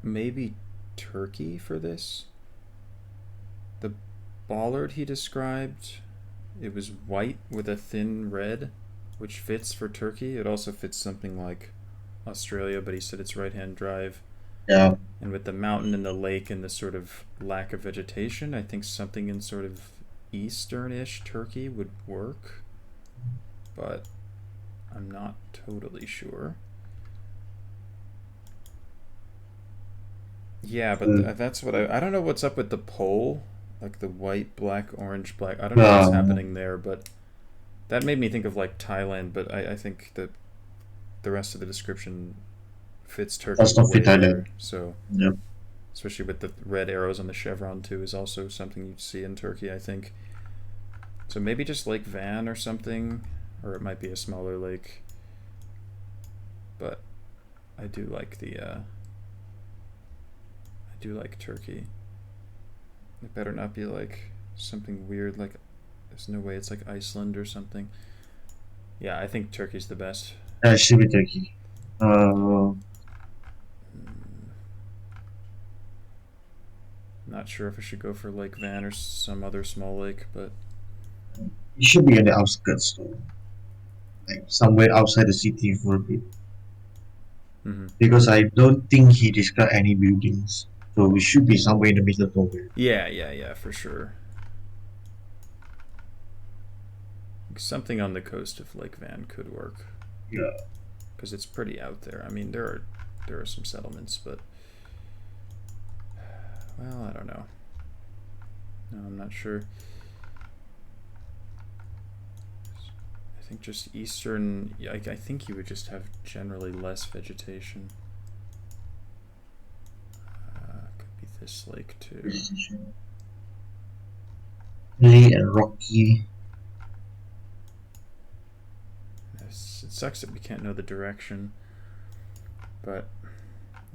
maybe Turkey for this. The bollard he described, it was white with a thin red, which fits for Turkey. It also fits something like Australia, but he said it's right-hand drive. yeah, And with the mountain and the lake and the sort of lack of vegetation, I think something in sort of eastern-ish Turkey would work. But I'm not totally sure. Yeah, but that's what I don't know what's up with the pole, like the white, black, orange, black. I don't know what's happening there, but that made me think of like Thailand. But I think that the rest of the description fits Turkey Does not way fit Thailand. better. So, Yep. especially with the red arrows on the chevron too, is also something you'd see in Turkey, I think. So maybe just Lake Van or something, or it might be a smaller lake. But I do like the I do like Turkey. It better not be like something weird, like there's no way it's like Iceland or something. Yeah, I think Turkey's the best. It should be Turkey. Not sure if I should go for Lake Van or some other small lake, but It should be on the outskirts, though. Like somewhere outside the city for a bit. Because I don't think he described any buildings. So we should be somewhere in the middle somewhere. yeah, for sure. Something on the coast of Lake Van could work. Yeah. Because it's pretty out there. I mean, there are some settlements, but well, I don't know. No, I'm not sure. I think just eastern. I think you would just have generally less vegetation. Could be this lake too. Hilly and rocky. Yes, it sucks that we can't know the direction. But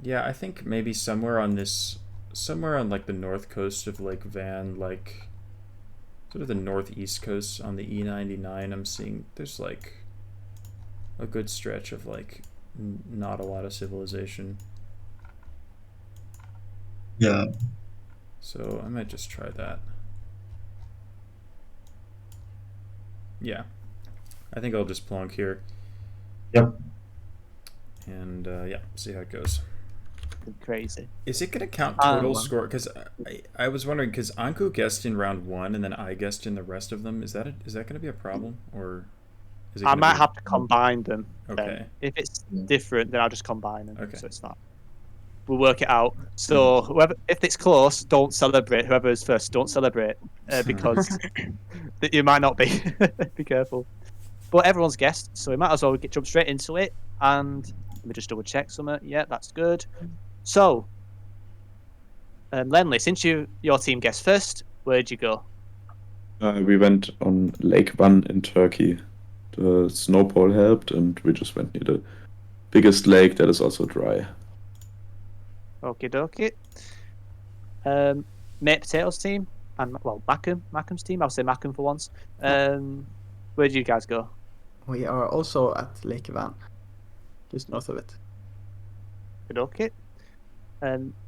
yeah, I think maybe somewhere on like the north coast of Lake Van, like sort of the northeast coast on the E99, I'm seeing there's like a good stretch of like not a lot of civilization. Yeah. So I might just try that. Yeah. I think I'll just plonk here. Yep. And yeah, see how it goes. Crazy. Is it going to count total score? Because I was wondering, because Ankou guessed in round 1 and then I guessed in the rest of them. Is that going to be a problem, or is it? I might have to combine them. Okay. If it's different, then I'll just combine them. Okay. So it's fine. We'll work it out. So whoever, if it's close, don't celebrate. Whoever is first, don't celebrate because you might not be. Be careful. But everyone's guessed, so we might as well jump straight into it. And let me just double check something. Yeah, that's good. So, Lenley, since your team guessed first, where'd you go? We went on Lake Van in Turkey. The snowfall helped, and we just went near the biggest lake that is also dry. Okie dokie. Mate Potatoes team, and well, Makum's team. I'll say Makum for once. Where do you guys go? We are also at Lake Van, just north of it. Good okay.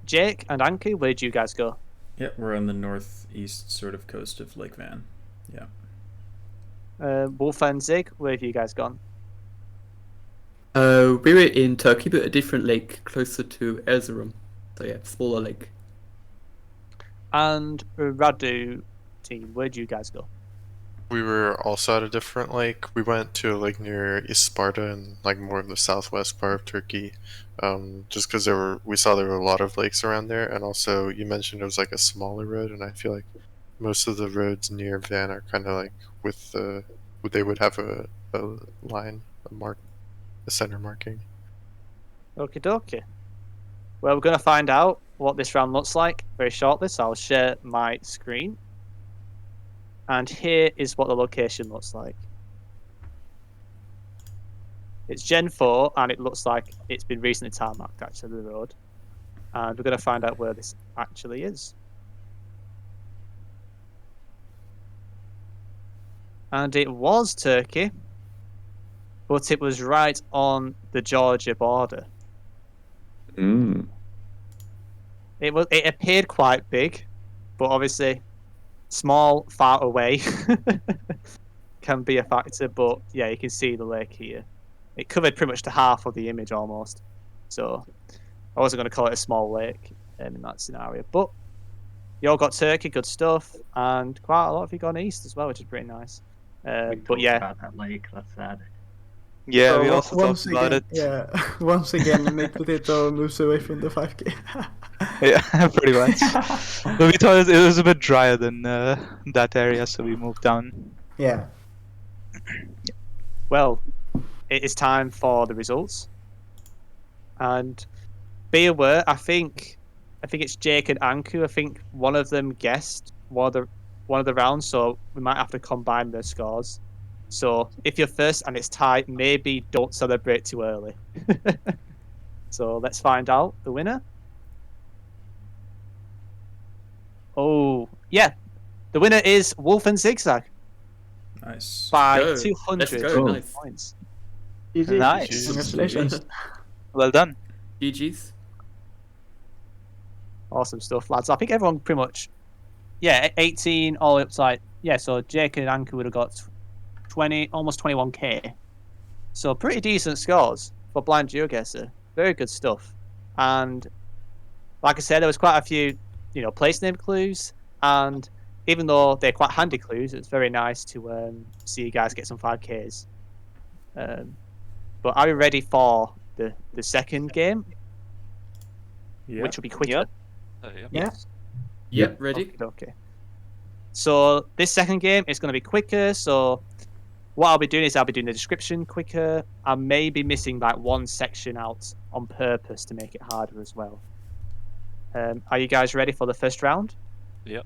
Jake and Anki, where do you guys go? Yeah, we're on the northeast sort of coast of Lake Van. Yeah. Wolf and Zig, where have you guys gone? We were in Turkey, but a different lake closer to Erzurum. So yeah, smaller lake. And Radu team, where do you guys go? We were also at a different lake. We went to a lake near East Sparta and like more of the southwest part of Turkey. Just because we saw there were a lot of lakes around there, and also you mentioned it was like a smaller road, and I feel like most of the roads near Van are kind of like they would have a line, a center marking. Okie dokie. Well, we're going to find out what this round looks like very shortly, so I'll share my screen. And here is what the location looks like. It's Gen 4, and it looks like it's been recently tarmacked, actually, the road. And we're going to find out where this actually is. And it was Turkey, but it was right on the Georgia border. Mm. It appeared quite big, but obviously small, far away can be a factor. But yeah, you can see the lake here. It covered pretty much the half of the image almost. So I wasn't going to call it a small lake in that scenario. But you all got Turkey, good stuff, and quite a lot of you gone east as well, which is pretty nice. But yeah, about that lake. That's sad. Yeah, So we also once talked about again, it. Yeah, once again, Mate Potato moves away from the 5K. Yeah, pretty much. But we thought it was a bit drier than that area, so we moved down. Yeah. well, it is time for the results. And be aware, I think it's Jake and Ankou. I think one of them guessed one of the rounds, so we might have to combine their scores. So if you're first and it's tied, maybe don't celebrate too early. So let's find out the winner. Oh, yeah. The winner is Wolf and Zigzag Nice. by Go. 200 Let's go. Nice. points. GG. Nice. Congratulations. Well done. GG's. Awesome stuff, lads. I think everyone pretty much, yeah, 18 all up to like, yeah, so Jake and Anku would have got 20, almost 21k. So pretty decent scores for Blind GeoGuessr. Very good stuff. And like I said, there was quite a few, place name clues. And even though they're quite handy clues, it's very nice to see you guys get some 5Ks. But are you ready for the second game, Yeah. which will be quicker? Yep. Yeah. Yep, ready? Okay. So this second game is going to be quicker. So what I'll be doing is I'll be doing the description quicker. I may be missing like one section out on purpose to make it harder as well. Are you guys ready for the first round? Yep.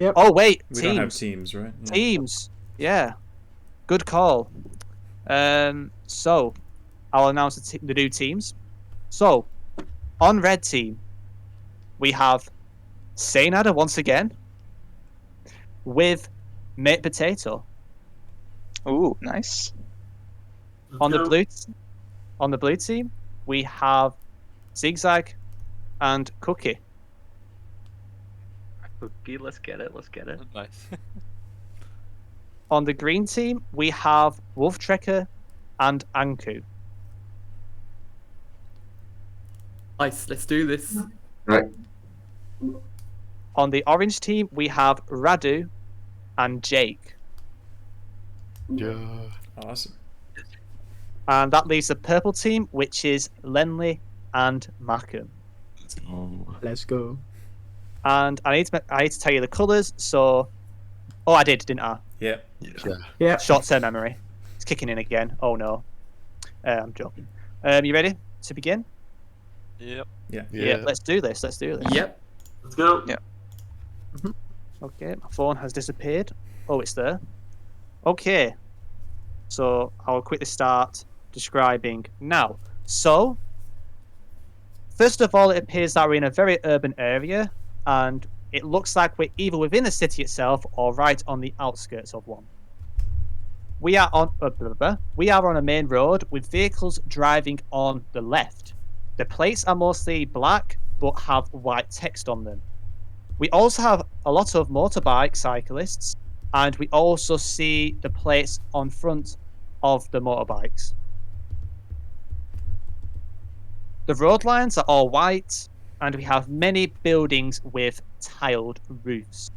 Yep. Oh wait, We teams. don't have teams, right? Yeah. Teams. Yeah. Good call. So I'll announce the new teams. So on red team, we have Sainada once again with Mate Potato. Ooh, nice. On the blue team, we have Zigzag and Cookie. Cookie, let's get it. Let's get it. Nice. On the green team, we have Wolftrekker and Anku. Nice, let's do this. Right. On the orange team, we have Radu and Jake. Yeah. Awesome. And that leaves the purple team, which is Lenley and Markham. Let's go. And I need to tell you the colours. So, I did, didn't I? Yeah. Yeah. Short-term memory. It's kicking in again. Oh no. I'm joking. You ready to begin? Yep. Yeah. Let's do this. Yep. Let's go. Yeah. Okay, my phone has disappeared. Oh, it's there. Okay. So I'll quickly start describing now. So, first of all, it appears that we're in a very urban area, and it looks like we're either within the city itself or right on the outskirts of one. We are on a main road with vehicles driving on the left. The plates are mostly black but have white text on them. We also have a lot of motorbike cyclists, and we also see the plates on front of the motorbikes. The road lines are all white, and we have many buildings with tiled roofs.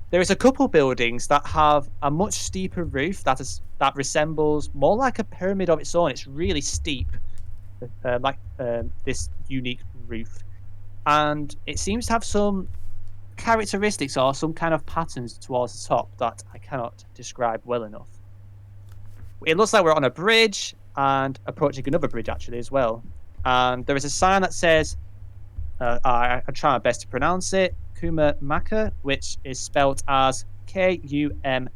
There is a couple buildings that have a much steeper roof that resembles more like a pyramid of its own. It's really steep, like this unique roof. And it seems to have some characteristics or some kind of patterns towards the top that I cannot describe well enough. It looks like we're on a bridge and approaching another bridge actually as well. And there is a sign that says, I try my best to pronounce it, AnkouMako, which is spelled as Kumah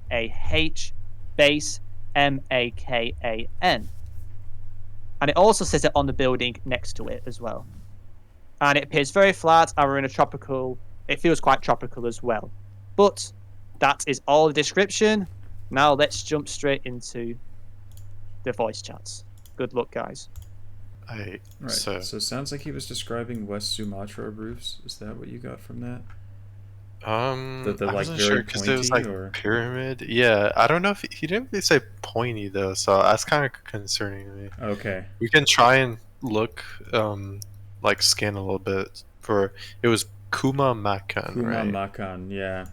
base MAKAN. And it also says it on the building next to it as well. And it appears very flat, and we're in a tropical, it feels quite tropical as well. But that is all the description. Now let's jump straight into the voice chats. Good luck, guys. Right. So it sounds like he was describing West Sumatra roofs. Is that what you got from that? I like wasn't very sure because it was like pointy, or? pyramid. Yeah, I don't know if he didn't really say pointy though, so that's kind of concerning to me. Okay. We can try and look, like scan a little bit for. It was AnkouMako, right? AnkouMako, yeah.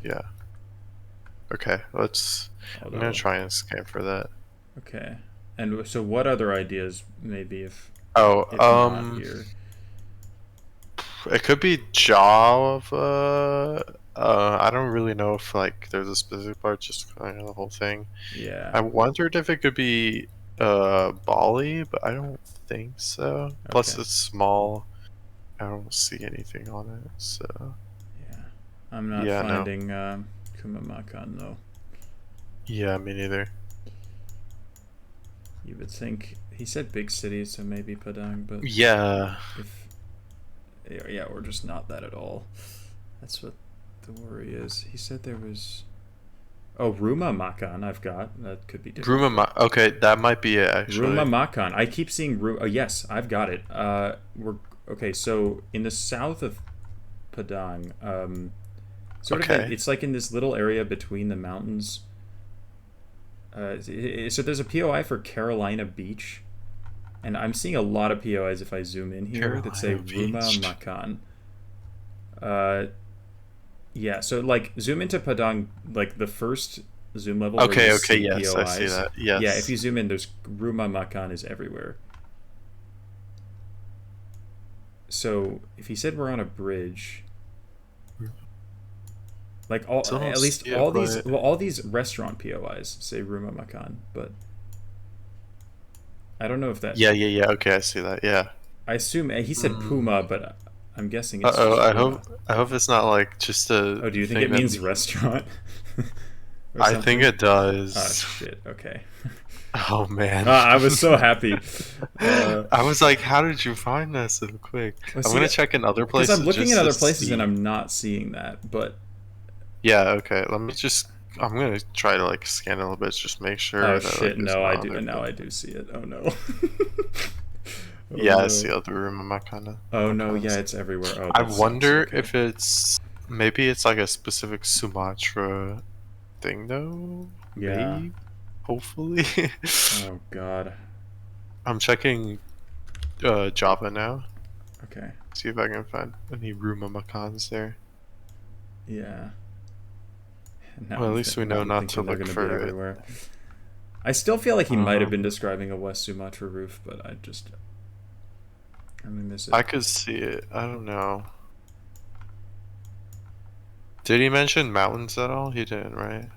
Yeah. Okay, I'm gonna try and scan for that. Okay. And so, what other ideas maybe if not here? It could be Java. I don't really know if like there's a specific part, just kind of the whole thing. Yeah. I wondered if it could be Bali, but I don't think so. Plus, Okay. it's small. I don't see anything on it, so. Yeah. I'm not finding AnkouMako though. Yeah, me neither. You would think he said big cities, so maybe Padang, but Yeah. yeah, we're just not that at all. That's what the worry is. He said there was... Oh, Ruma Makan I've got. That could be different. Okay, that might be it, actually. Ruma Makan. I keep seeing Oh, yes, I've got it. Okay, so in the south of Padang, it's like in this little area between the mountains. So there's a POI for Carolina Beach, and I'm seeing a lot of POIs if I zoom in here that say Ruma Makan. Yeah, so like zoom into Padang, like the first zoom level. Okay, where you okay, see yes, POIs. I see that. Yes. Yeah, if you zoom in, there's Ruma Makan is everywhere. So if he said we're on a bridge, like at least all these restaurant POIs say Ruma Makan, but I don't know if that. Yeah. Okay, I see that. Yeah. I assume he said Puma, but I'm guessing it's. I hope it's not like just a. Oh, do you think it means restaurant? I think it does. Oh shit! Okay. Oh man. I was so happy. I was like, how did you find that so quick? I'm gonna check in other places. Because I'm looking at other places and I'm not seeing that, but. Yeah. Okay. Let me just. I'm gonna try to like scan a little bit, just make sure. Oh that, shit! Like, No, I do. Now I do see it. Oh no. Yeah, I see other room in my kind of. Oh no! Yeah, it's everywhere. Oh, I wonder if maybe it's like a specific Sumatra thing though. Yeah. Maybe? Hopefully. Oh god. I'm checking Java now. Okay. See if I can find any Ruma Makans there. Yeah. Well, at least we know not to look for it. Everywhere. I still feel like he might have been describing a West Sumatra roof, but I'm gonna miss it. I could see it. I don't know. Did he mention mountains at all? He didn't, right?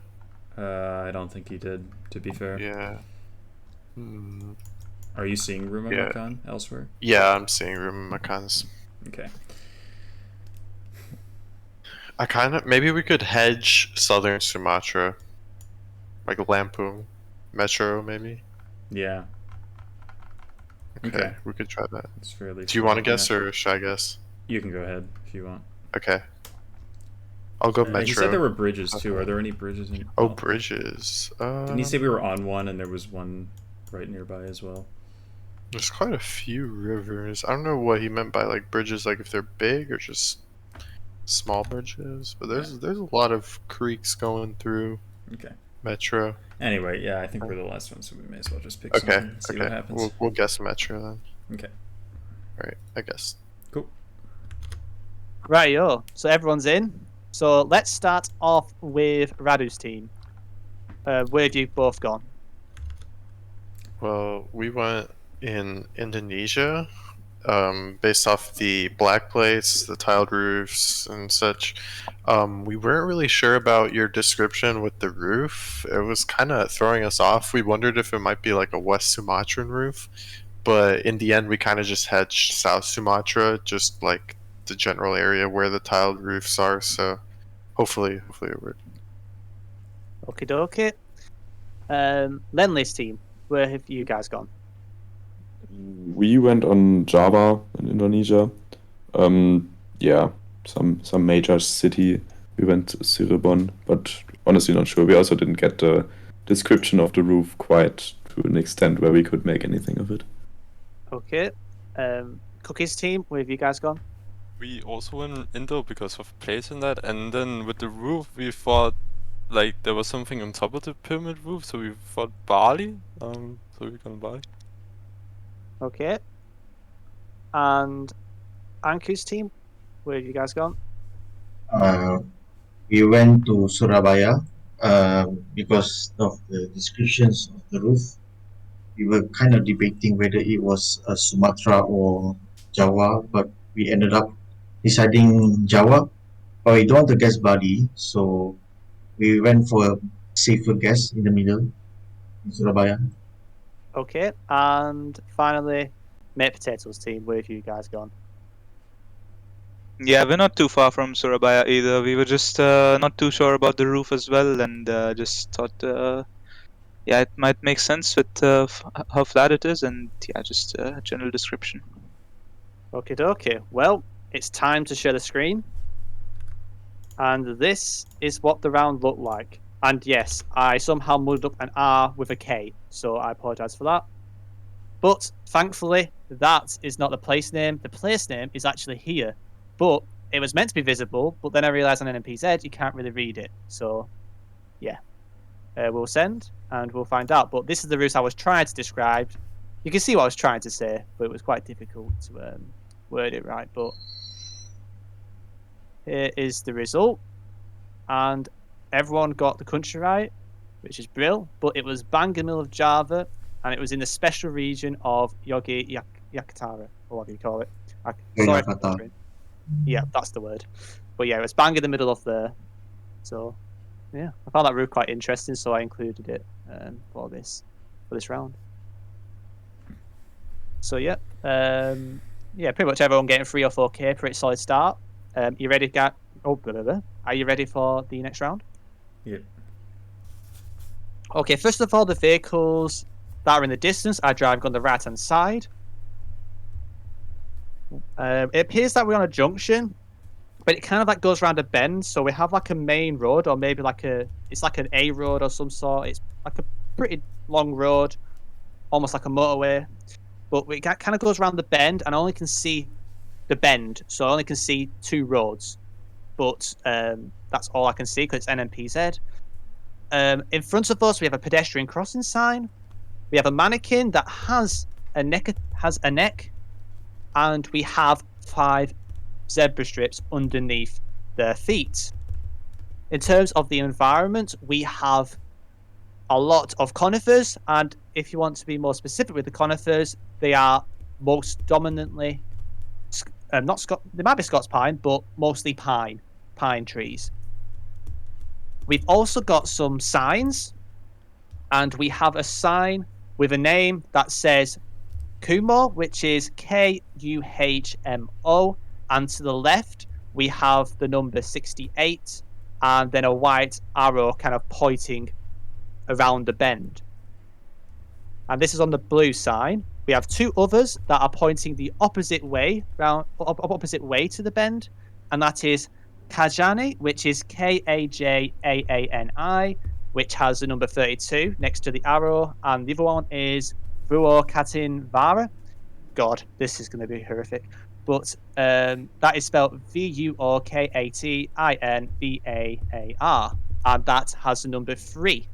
I don't think he did, to be fair. Yeah. Are you seeing Ruma Makan elsewhere? Yeah, I'm seeing Ruma Makans. Okay. Maybe we could hedge southern Sumatra. Like Lampung. Metro, maybe? Yeah. Okay, we could try that. It's fairly. Do you want to guess or should I guess? You can go ahead if you want. Okay. I'll go Metro. He said there were bridges too. Are there any bridges? Bridges. Didn't he say we were on one and there was one right nearby as well? There's quite a few rivers. I don't know what he meant by like bridges, like if they're big or just small bridges. But there's a lot of creeks going through. Okay. Metro. Anyway, yeah, I think we're the last one, so we may as well just pick something and see what happens. We'll guess Metro then. Okay. Alright, I guess. Cool. Right, so everyone's in. So let's start off with Radu's team. Where have you both gone? Well, we went in Indonesia, based off the black plates, the tiled roofs, and such. We weren't really sure about your description with the roof. It was kind of throwing us off. We wondered if it might be like a West Sumatran roof, but in the end, we kind of just hedged South Sumatra, just like the general area where the tiled roofs are. So hopefully it worked. Okie dokie. Lenley's team, where have you guys gone? We went on Java in Indonesia. Yeah, some major city. We went to Cirebon, but honestly not sure. We also didn't get the description of the roof quite to an extent where we could make anything of it. Okay. Cookie's team, where have you guys gone? We also went Indo because of place in that, and then with the roof we thought like there was something on top of the pyramid roof, so we thought Bali. So we're gonna Bali. Okay. And Ankou's team, where have you guys gone? We went to Surabaya because of the descriptions of the roof. We were kind of debating whether it was Sumatra or Java, but we ended up deciding Java. But we don't want to guess Bali, so we went for a safer guess in the middle, in Surabaya. Okay. And finally, Mate Potatoes team, where have you guys gone? Yeah, we're not too far from Surabaya either. We were just not too sure about the roof as well, and just thought, yeah, it might make sense with how flat it is, and yeah, just a general description. Okay, dokie. Well, it's time to share the screen. And this is what the round looked like. And yes, I somehow muddled up an R with a K, so I apologise for that. But thankfully, that is not the place name. The place name is actually here. But it was meant to be visible, but then I realised on NMPZ you can't really read it. So, yeah. We'll send, and we'll find out. But this is the route I was trying to describe. You can see what I was trying to say, but it was quite difficult to word it right. But here is the result. And everyone got the country right, which is brill. But it was bang in the middle of Java, and it was in the special region of Yogyakarta, or whatever you call it. Sorry. Yogyakarta. Yeah, that's the word. But yeah, it was bang in the middle of there. So yeah, I found that route quite interesting, so I included it for this round. So yeah, yeah, pretty much everyone getting 3 or 4K, pretty solid start. You ready, Are you ready for the next round? Yeah. Okay, first of all, the vehicles that are in the distance are driving on the right-hand side. It appears that we're on a junction, but it kind of like goes around a bend. So we have like a main road, or maybe it's like an A road or some sort. It's like a pretty long road, almost like a motorway. But it kind of goes around the bend, and I only can see the bend, so I only can see 2 roads. But that's all I can see because it's NMPZ. In front of us, we have a pedestrian crossing sign. We have a mannequin that has a neck, and we have 5 zebra strips underneath their feet. In terms of the environment, we have a lot of conifers, and if you want to be more specific with the conifers, they are most dominantly they might be Scots pine, but mostly pine trees. We've also got some signs, and we have a sign with a name that says Kumo, which is Kuhmo, and to the left we have the number 68 and then a white arrow kind of pointing around the bend. And this is on the blue sign. We have 2 others that are pointing the opposite way to the bend, and that is Kajani, which is Kajaani, which has the number 32 next to the arrow, and the other one is Vuokatinvaara. God, this is going to be horrific. But that is spelled Vuokatinvaar, and that has the number 3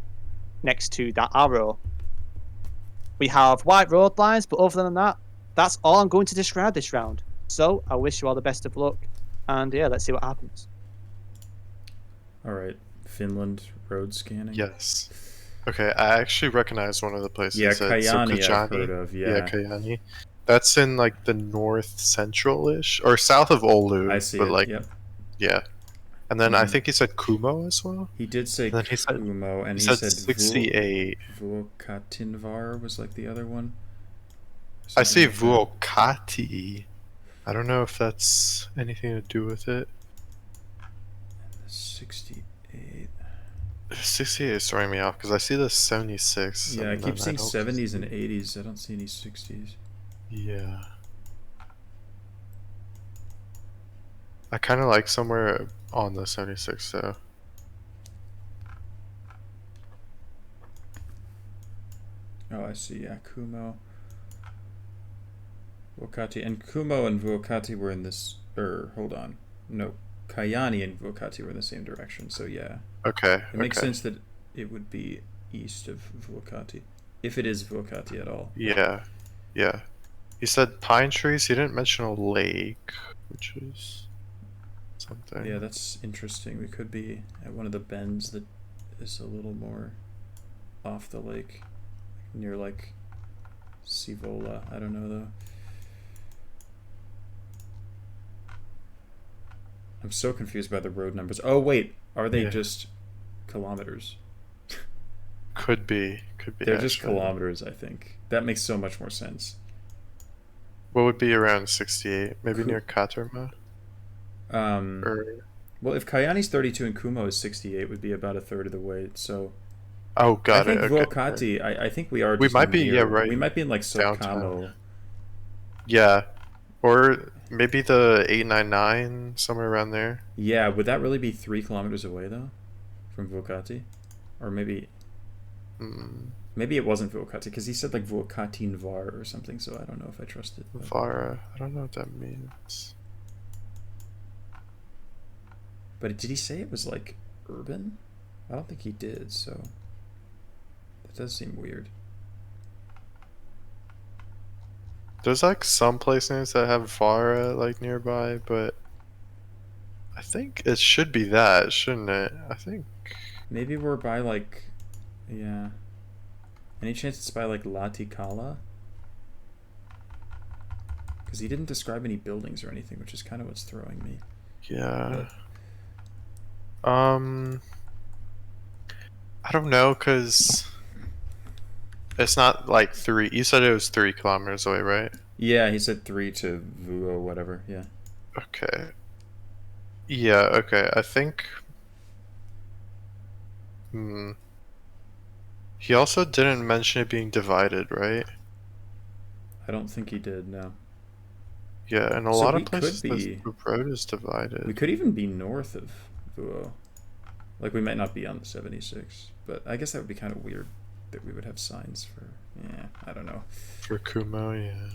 next to that arrow. We have white road lines, but other than that, that's all I'm going to describe this round. So I wish you all the best of luck, and yeah, let's see what happens. All right, Finland road scanning. Yes. Okay, I actually recognize one of the places. Yeah, Kajani I've heard of. Yeah, Kajani. That's in like the north central-ish or south of Oulu. I see but it. Like, yep. Yeah. And then I think he said Kumo as well. He did say Kumo, and he said 68. Vuokatinvaar was like the other one. I see Vuokati. I don't know if that's anything to do with it. 68. 68 is throwing me off because I see the 76. Yeah, I keep seeing 70s and 80s. I don't see any 60s. Yeah. I kind of like somewhere on the 76, so. Oh, I see. Yeah, Kumo. Vuokati. And Kumo and Vuokati were in this. Hold on. No. Kajani and Vuokati were in the same direction, so yeah. Okay. It makes sense that it would be east of Vuokati. If it is Vuokati at all. Yeah. Yeah. He said pine trees. He didn't mention a lake, which is something. Yeah, that's interesting. We could be at one of the bends that is a little more off the lake, near like Sivola. I don't know though. I'm so confused by the road numbers. Oh wait, are they just kilometers? Could be. They're just kilometers, I think. That makes so much more sense. What would be around 68? Maybe near Katerma? Well, if Kajani's 32 and Kumo is 68, would be about a third of the way. So. Oh, got it. I think Vuokati. I think we are. We might be. Near, Yeah, right. We might be in like Sotkamo. Yeah, or maybe the 899, somewhere around there. Yeah, would that really be 3 kilometers away though, from Vuokati, or maybe maybe it wasn't Vuokati because he said like Vuokatin Var or something. So I don't know if I trust it. But... Vara, I don't know what that means. But did he say it was like urban? I don't think he did. So that does seem weird. There's like some place names that have Vara like nearby, but I think it should be that, shouldn't it? I think maybe we're by like, yeah. Any chance it's by like Latikala? Because he didn't describe any buildings or anything, which is kind of what's throwing me. yeah. I don't know, cause it's not like 3. You said it was 3 kilometers away, right? Yeah, he said 3 to Vuo, whatever. Yeah. Okay. Yeah. Okay. I think. He also didn't mention it being divided, right? I don't think he did. No. Yeah, and a So lot we of places could be- the road is divided. We could even be north of Vuo. Like we might not be on the 76, but I guess that would be kind of weird that we would have signs for. Yeah, I don't know. For Kumo, yeah.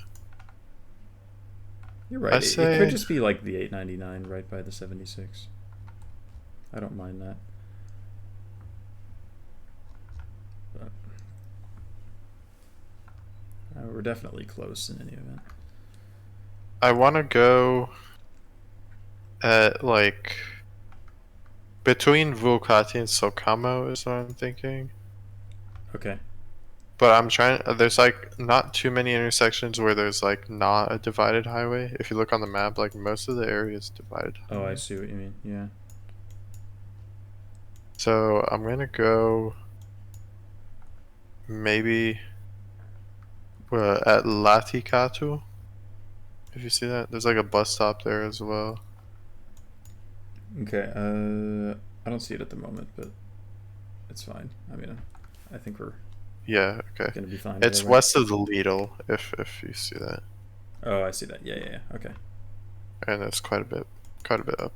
You're right. It could just be like the 899 right by the 76. I don't mind that. But, we're definitely close in any event. I want to go at like between Vuokati and Sokamo is what I'm thinking. Okay. But I'm trying. There's like not too many intersections where there's like not a divided highway. If you look on the map, like most of the area is divided. Oh, I see what you mean. Yeah. So I'm gonna go maybe at Latikatu. If you see that, there's like a bus stop there as well. Okay. I don't see it at the moment, but it's fine. I mean, I think we're okay. gonna be fine. It's west of the Lidl, if you see that. Oh, I see that. Yeah. Okay. And it's quite a bit up.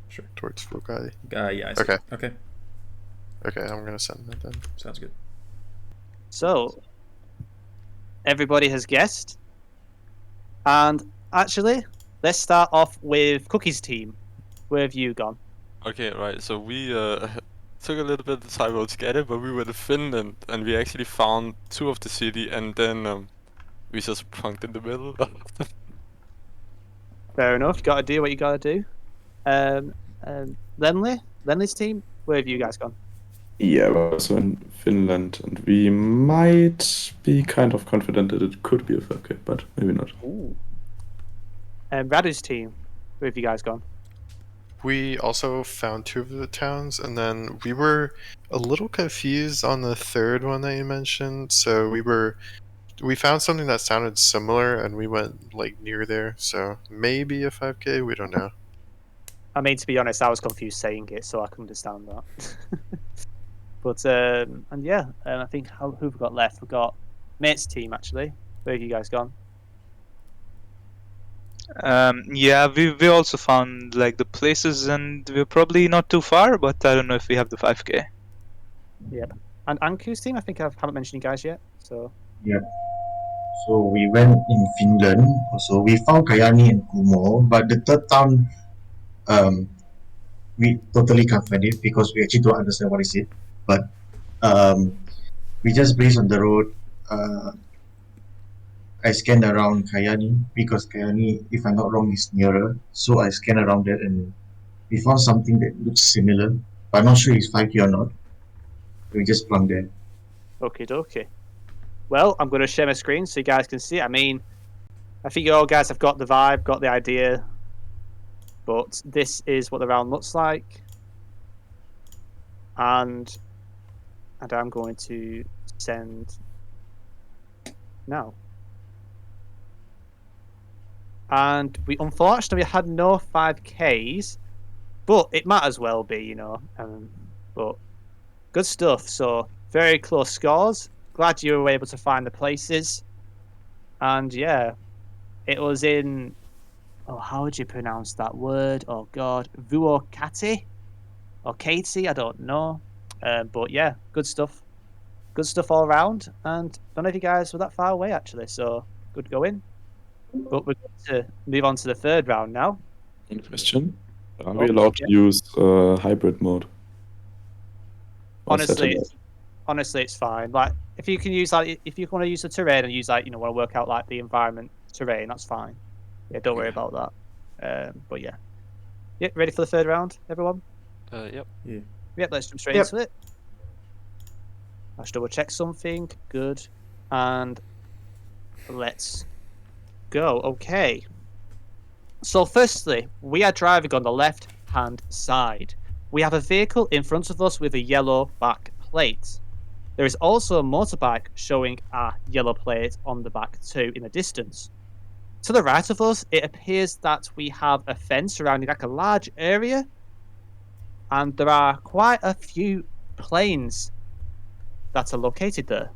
Sure. Towards Vuokati. Yeah, I see. Okay. Okay. Okay, I'm gonna send that then. Sounds good. So, everybody has guessed. And actually, let's start off with Cookie's team. Where have you gone? Okay, right. So we took a little bit of time to get it, but we were in Finland, and we actually found 2 of the city, and then we just punked in the middle. Fair enough. You got to do what you got to do. Lenley's team. Where have you guys gone? Yeah, we're also in Finland, and we might be kind of confident that it could be a 5K, but maybe not. Ooh. Radu's team. Where have you guys gone? We also found 2 of the towns, and then we were a little confused on the 3rd one that you mentioned. So we found something that sounded similar, and we went like near there. So maybe a 5K. We don't know. I mean, to be honest, I was confused saying it, so I can understand that. But and I think who have we got left? We've got Mate's team actually. Where have you guys gone? Yeah, we also found like the places, and we're probably not too far, but I don't know if we have the 5K. Yep. And Ankou's team, I think I haven't mentioned you guys yet. So. Yep. So we went in Finland. Also, we found Kajani and Kumo, but the 3rd town, we totally can't find it because we actually don't understand what is it. But we just based on the road. I scanned around Kajani because Kajani, if I'm not wrong, is nearer. So I scanned around that and we found something that looks similar, but I'm not sure it's 5K or not. We just plugged there. Okay. Well, I'm going to share my screen so you guys can see it. I mean, I think you all guys have got the vibe, got the idea, but this is what the round looks like. And I'm going to send now. And we unfortunately had no 5Ks, but it might as well be, you know. But good stuff. So very close scores. Glad you were able to find the places. And yeah, it was in Oh, how would you pronounce that word? Oh God, Vuokati or Katie? I don't know. But yeah, good stuff. Good stuff all around. And none of you guys were that far away actually, so good going. But we're going to move on to the third round now. Question: Are Oh, we allowed yeah. to use hybrid mode? Or Honestly, satellite? honestly, it's fine. Like if you can use if you want to use the terrain and use want to work out like the environment terrain, that's fine. Yeah, don't worry about that. But yeah. Yep, ready for the third round, everyone? Yep. Yeah. Yep, let's jump straight Yep. into it. I should double check something. Good. And let's go. Okay. So firstly, we are driving on the left-hand side. We have a vehicle in front of us with a yellow back plate. There is also a motorbike showing a yellow plate on the back too in the distance. To the right of us, it appears that we have a fence surrounding like a large area, and there are quite a few planes that are located there.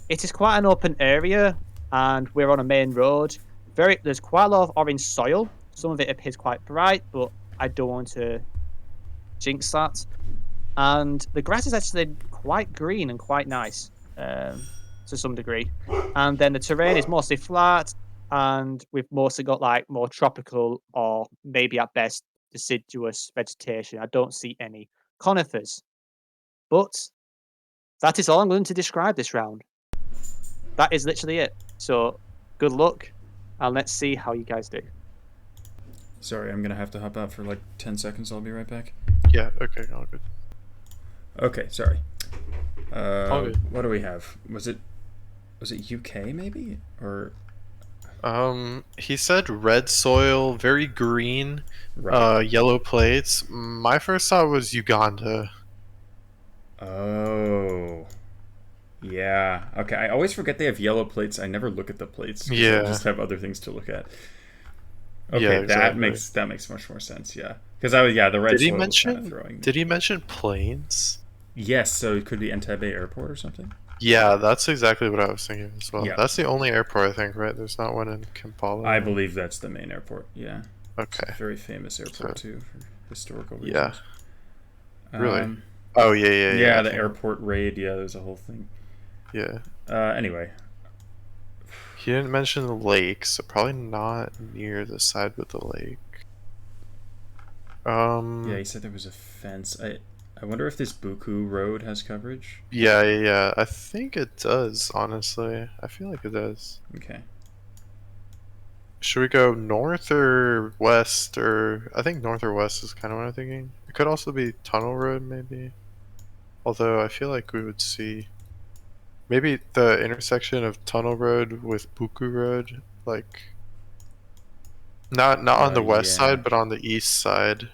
It is quite an open area, and we're on a main road. There's quite a lot of orange soil. Some of it appears quite bright, but I don't want to jinx that. And the grass is actually quite green and quite nice to some degree. And then the terrain is mostly flat, and we've mostly got like more tropical or maybe at best deciduous vegetation. I don't see any conifers. But that is all I'm going to describe this round. That is literally it. So good luck, and let's see how you guys do. Sorry, I'm gonna have to hop out for like 10 seconds. I'll be right back. Yeah, okay, all good. Okay, sorry. All good. What do we have? Was it UK maybe? Or He said red soil, very green, right. yellow plates. My first thought was Uganda. Oh. Yeah. Okay. I always forget they have yellow plates. I never look at the plates. 'Cause Yeah. I just have other things to look at. Okay, Yeah, that exactly. makes much more sense. Yeah. Because the red Did he soil was kind of mention? throwing me. Did he mention planes? Yes. So it could be Entebbe Airport or something. Yeah, that's exactly what I was thinking as well. Yeah. That's the only airport I think, right? There's not one in Kampala. I believe that's the main airport. Yeah. It's Okay. a very famous airport So- too for historical Yeah. reasons. Really? Oh yeah. Yeah, I the think- airport raid. Yeah, there's a whole thing. Yeah. Anyway. He didn't mention the lake, so probably not near the side with the lake. Yeah, he said there was a fence. I wonder if this Buku road has coverage. Yeah. I think it does, honestly. I feel like it does. Okay. Should we go north or west? Or I think north or west is kind of what I'm thinking. It could also be Tunnel Road, maybe. Although I feel like we would see maybe the intersection of Tunnel Road with Buku Road, like not on the west Yeah. side, but on the east side,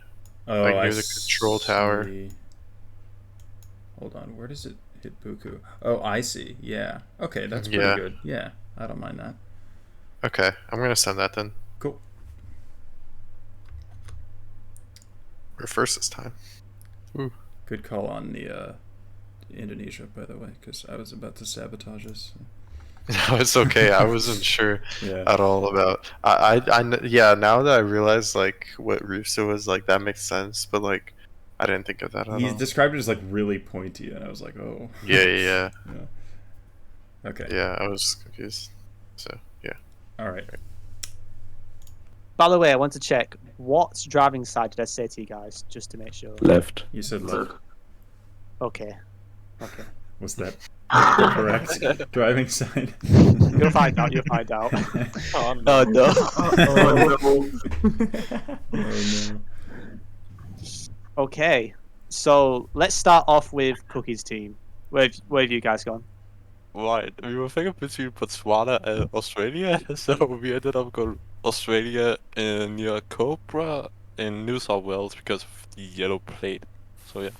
Oh, like I near the control tower. see. Hold on, where does it hit Buku? Oh, I see. Yeah. Okay, that's pretty Yeah. good. Yeah, I don't mind that. Okay, I'm gonna send that then. Cool. We're first this time. Ooh. Good call on the Indonesia, by the way, because I was about to sabotage us. No, it's okay. I wasn't sure Yeah. at all about. Yeah. Now that I realize like what Russo was like, that makes sense. But like, I didn't think of that at He all. described it as like really pointy, and I was like, oh. Yeah. Okay. Yeah, I was confused. So yeah. All right. By the way, I want to check what driving side did I say to you guys, just to make sure. Left. You said left. Okay. Was that correct? Driving side. You'll find out. Oh no. Oh no. Okay, so let's start off with Cookie's team. Where have you guys gone? Right, we were thinking between Botswana and Australia, so we ended up going Australia near Cobra in New South Wales because of the yellow plate. So yeah.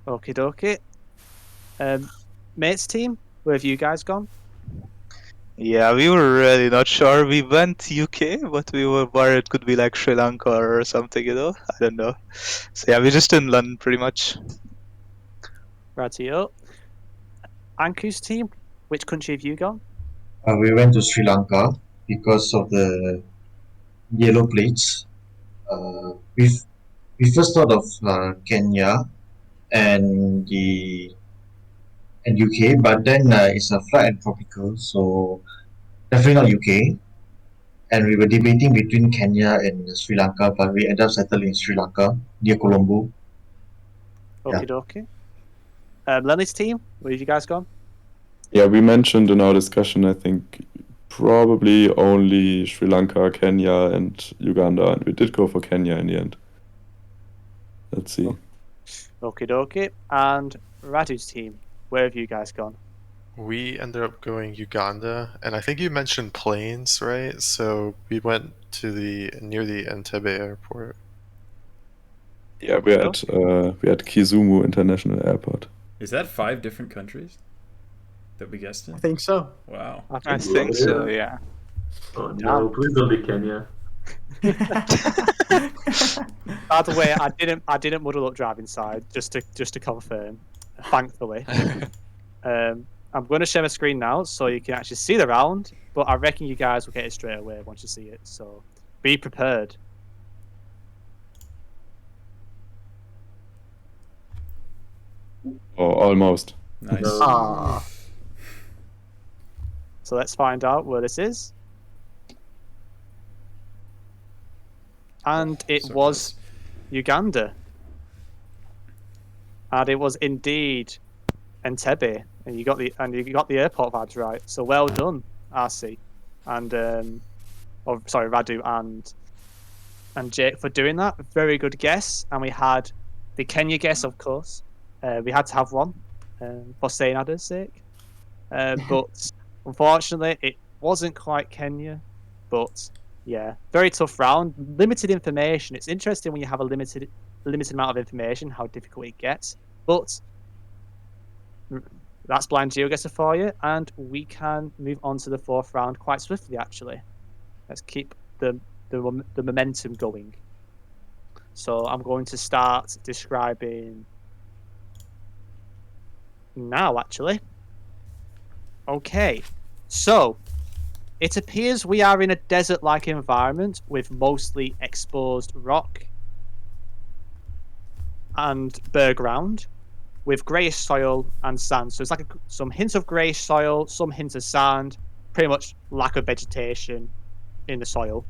Okie dokie. Mate's team, where have you guys gone? Yeah, we were really not sure. We went UK, but we were worried it could be like Sri Lanka or something, you know? I don't know. So yeah, we're just in London pretty much. Rightio. Ankou's team, which country have you gone? We went to Sri Lanka. because of the yellow plates. We first thought of Kenya and UK, but then it's a flat and tropical, so definitely not UK. And we were debating between Kenya and Sri Lanka, but we ended up settling in Sri Lanka near Colombo. Yeah. Okie dokie. Lenny's team, where have you guys gone? Yeah, we mentioned in our discussion, I think, probably only Sri Lanka, Kenya, and Uganda, and we did go for Kenya in the end. Let's see. Okie dokie. And Radu's team, where have you guys gone? We ended up going Uganda, and I think you mentioned planes, right? So we went to near the Entebbe airport. Yeah, we're at Kisumu International Airport. Is that 5 different countries that we guessed in? I think so. Wow. I think so, yeah. Oh no, please don't be Kenya. By the way, I didn't muddle up driving side, just to confirm. Thankfully. I'm going to share my screen now so you can actually see the round, but I reckon you guys will get it straight away once you see it. So be prepared. Oh, almost. Nice. Ah, So let's find out where this is. And it So was close. Uganda. And it was indeed Entebbe. And you got the airport vibes right. So well done, RC. And Radu and Jake for doing that. Very good guess. And we had the Kenya guess, of course. We had to have one for saying Ada's sake. But unfortunately, it wasn't quite Kenya. But yeah, very tough round. Limited information. It's interesting when you have a limited amount of information, how difficult it gets. But that's Blind GeoGuessr for you, and we can move on to the 4th round quite swiftly, actually. Let's keep the momentum going. So I'm going to start describing now, actually. Okay, so it appears we are in a desert-like environment with mostly exposed rock and bare ground, with greyish soil and sand. So it's like some hints of greyish soil, some hints of sand, pretty much lack of vegetation in the soil.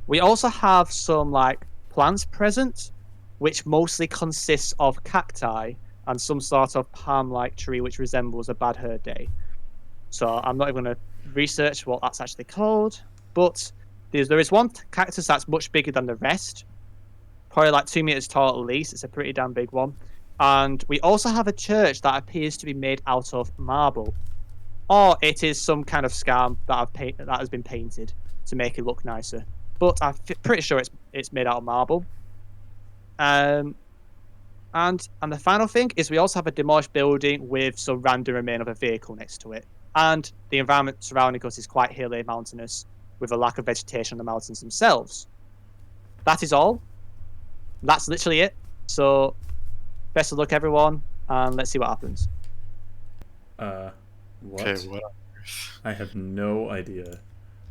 We also have some like plants present, which mostly consists of cacti and some sort of palm-like tree which resembles a bad hair day. So I'm not even going to research what that's actually called, but there is one cactus that's much bigger than the rest, probably like 2 meters tall at least. It's a pretty damn big one. And we also have a church that appears to be made out of marble, or it is some kind of scam that has been painted to make it look nicer. But I'm pretty sure it's made out of marble. And the final thing is we also have a demolished building with some random remain of a vehicle next to it. And the environment surrounding us is quite hilly, mountainous, with a lack of vegetation on the mountains themselves. That is all. That's literally it. So, best of luck, everyone, and let's see what happens. What? Okay, what? I have no idea.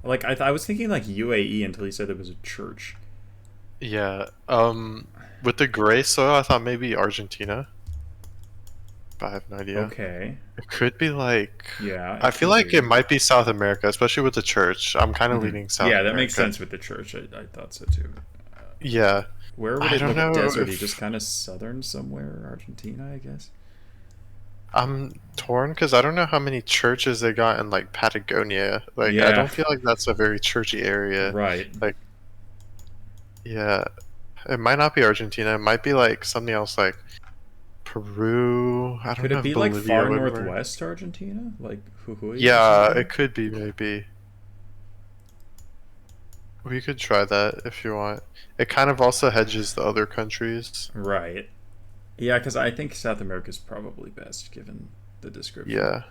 Like, I was thinking like UAE until he said there was a church. Yeah. With the gray soil, I thought maybe Argentina. But I have no idea. Okay. It could be like. Yeah. I feel like it might be South America, especially with the church. I'm kind of leaning South Yeah, America. that makes sense with the church. I thought so too. Yeah. Where would I it don't look know deserty? if- Just kind of southern somewhere, Argentina, I guess. I'm torn because I don't know how many churches they got in like Patagonia. Like, Yeah. I don't feel like that's a very churchy area. Right. Like, yeah, it might not be Argentina. It might be like something else, like Peru. I don't Could know. it be if like Bolivia far would work. northwest Argentina, like Jujuy? or Yeah, something? it could be maybe. We could try that if you want. It kind of also hedges the other countries. Right. Yeah, because I think South America's probably best given the description. Yeah.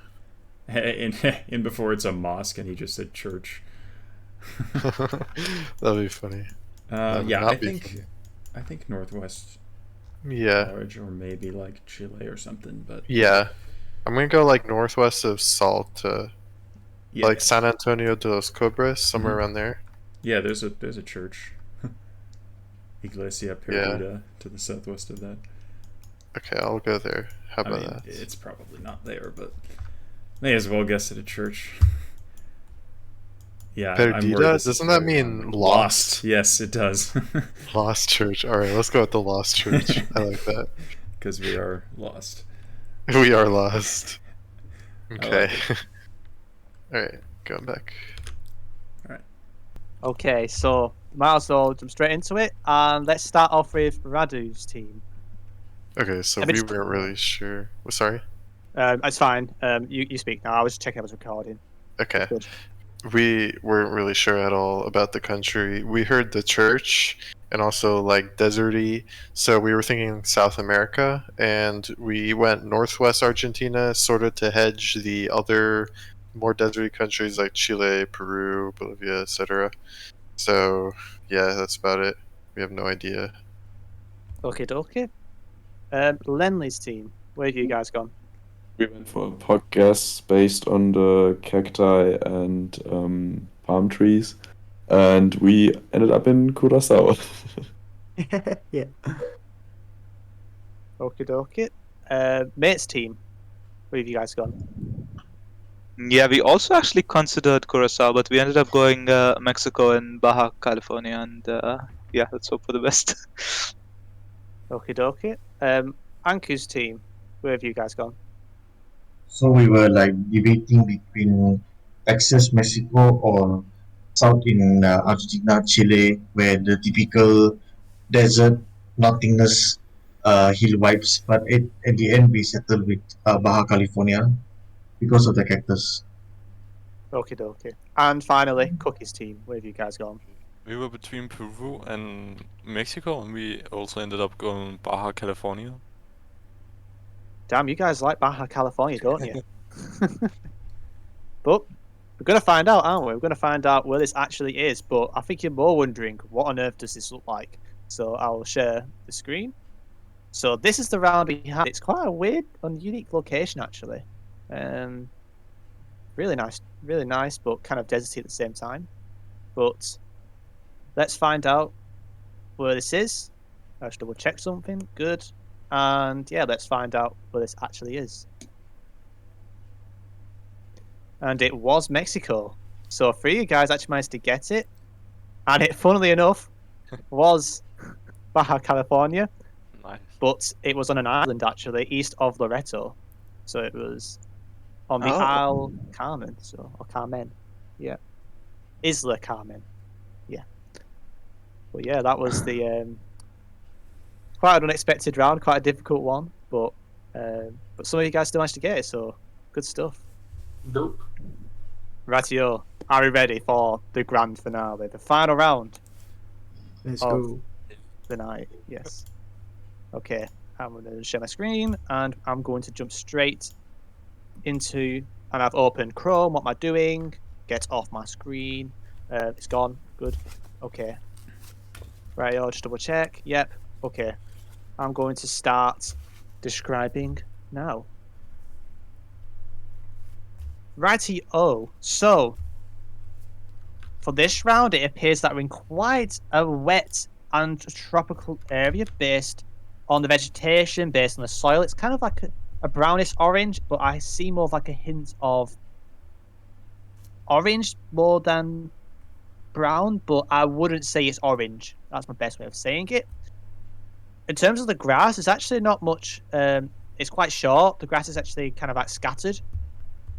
In before it's a mosque and he just said church. That'd be funny. That would Yeah, not I be think northwest Yeah. large or maybe like Chile or something, but Yeah. I'm gonna go like northwest of Salta. Yeah. Like San Antonio de los Cobras, somewhere Mhm. around there. Yeah, there's a church. Iglesia Perdida to the southwest of that. Okay, I'll go there. How I about mean, that? it's probably not there, but may as well guess at a church. Yeah, I'm worried Perdida? this is Doesn't that very mean wrong. lost? Yes, it does. Lost church. All right, let's go with the lost church. I like that. Because we are lost. We are lost. I Okay. like it. All right, going back. Okay, so might as well jump straight into it, and let's start off with Radu's team. Okay, so Let me we just- weren't really sure. Sorry. It's fine. You speak now. I was checking I was recording. Okay. Good. We weren't really sure at all about the country. We heard the church and also like deserty, so we were thinking South America, and we went northwest Argentina, sort of to hedge the other more deserty countries like Chile, Peru, Bolivia, etc. So yeah, that's about it. We have no idea. Okay, dokie. Lenley's team. Where have you guys gone? We went for a podcast based on the cacti and palm trees, and we ended up in Curacao. Yeah. Okay, dokie. Mate's team. Where have you guys gone? Yeah, we also actually considered Curacao, but we ended up going Mexico and Baja California, and yeah, let's hope for the best. Okay, dokie. Ankou's team. Where have you guys gone? So we were like debating between Texas, Mexico, or south in Argentina, Chile, where the typical desert nothingness hill vibes. But at the end, we settled with Baja California because of the cactus. Okay, dokie. And finally, Cookie's team. Where have you guys gone? We were between Peru and Mexico, and we also ended up going Baja California. Damn, you guys like Baja California, don't you? But we're going to find out, aren't we? We're going to find out where this actually is. But I think you're more wondering, what on earth does this look like? So I'll share the screen. So this is the round we have. It's quite a weird and unique location, actually. Really nice, but kind of deserty at the same time. But let's find out where this is. Let's double check something. Good. And yeah, let's find out where this actually is. And it was Mexico. So three of you guys actually managed to get it. And it, funnily enough, was Baja California. Nice. But it was on an island, actually, east of Loreto. So it was on the Oh. Isle Carmen, or Carmen. Yeah. Isla Carmen. Yeah. But yeah, that was the quite an unexpected round, quite a difficult one, but some of you guys still managed to get it, so good stuff. Dope. Rightio, are we ready for the grand finale, the final round Let's of go. the night? Yes. Okay, I'm going to share my screen, and I'm going to jump straight into, and I've opened Chrome. What am I doing? Get off my screen. It's gone. Good. Okay. Right, I'll just double check. Yep. Okay. I'm going to start describing now. Righty-o. So, for this round, it appears that we're in quite a wet and tropical area based on the vegetation, based on the soil. It's kind of like a brownish orange, but I see more of like a hint of orange more than brown, but I wouldn't say it's orange. That's my best way of saying it. In terms of the grass, it's actually not much. It's quite short. The grass is actually kind of like scattered.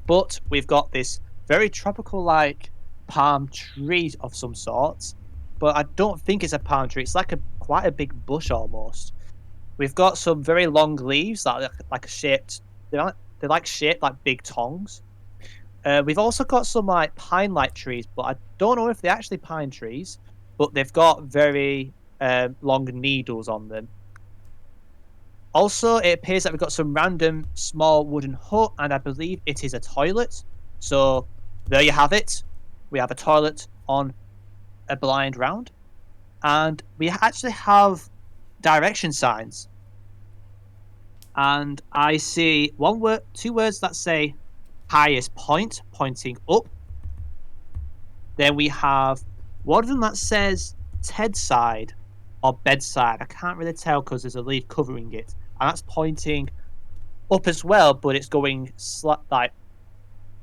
But we've got this very tropical-like palm tree of some sort. But I don't think it's a palm tree. It's like quite a big bush almost. We've got some very long leaves that are like shaped. They're like shaped like big tongs. We've also got some like pine-like trees, but I don't know if they're actually pine trees. But they've got very long needles on them. Also, it appears that we've got some random small wooden hut, and I believe it is a toilet. So there you have it. We have a toilet on a blind round, and we actually have direction signs. And I see two words that say highest point, pointing up, Then we have one of them that says Tedside or Bedside. I can't really tell because there's a leaf covering it, and that's pointing up as well, but it's going like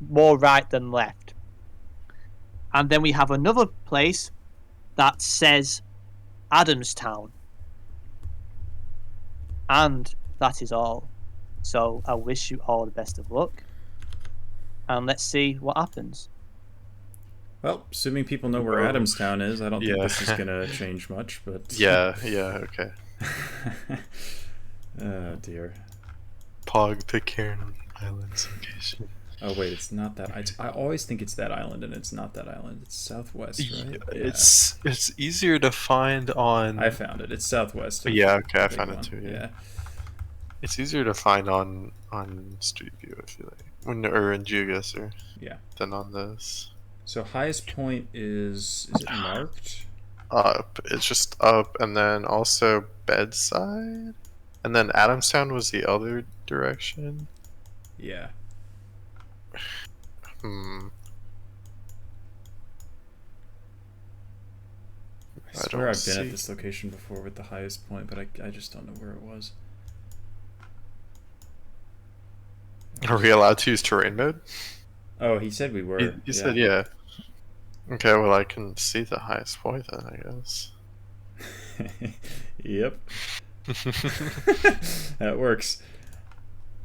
more right than left. And then we have another place that says Adamstown. And that is all. So I wish you all the best of luck. And let's see what happens. Well, assuming people know where Adamstown is, I don't think Yeah. this is going to change much, but... Yeah, okay. Oh, dear. Pog Pitcairn Islands location. Oh, wait, it's not that. I always think it's that island, and it's not that island. It's southwest, right? It's easier to find on... I found it. It's southwest. Yeah, okay, I Big found one. it too, yeah. It's Yeah. easier to find on Street View, I feel like. Or in GeoGuessr. Yeah. Than on this. So highest point is it marked? Up. It's just up, and then also Bedside? And then Adamstown was the other direction? Yeah. I swear I've been at this location before with the highest point, but I just don't know where it was. Are we allowed to use terrain mode? Oh, he said we were. He said yeah. Okay, well I can see the highest point then, I guess. Yep. That works.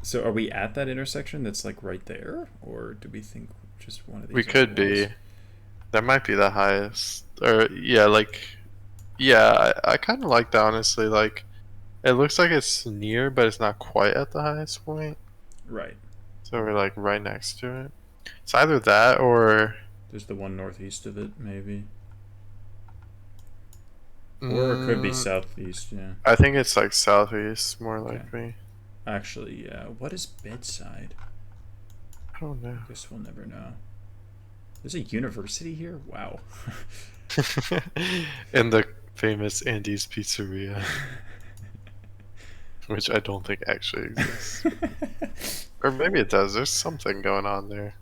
So are we at that intersection that's like right there? Or do we think just one of these? We could be. That might be the highest. Or yeah, like yeah, I kinda like that honestly, like it looks like it's near but it's not quite at the highest point. Right. So we're like right next to it. It's either that or there's the one northeast of it, maybe. Or it could be southeast, yeah. I think it's like southeast, more likely. Actually, yeah. What is Bedside? I don't know. Guess we'll never know. There's a university here? Wow. In the famous Andy's Pizzeria. Which I don't think actually exists. Or maybe it does. There's something going on there.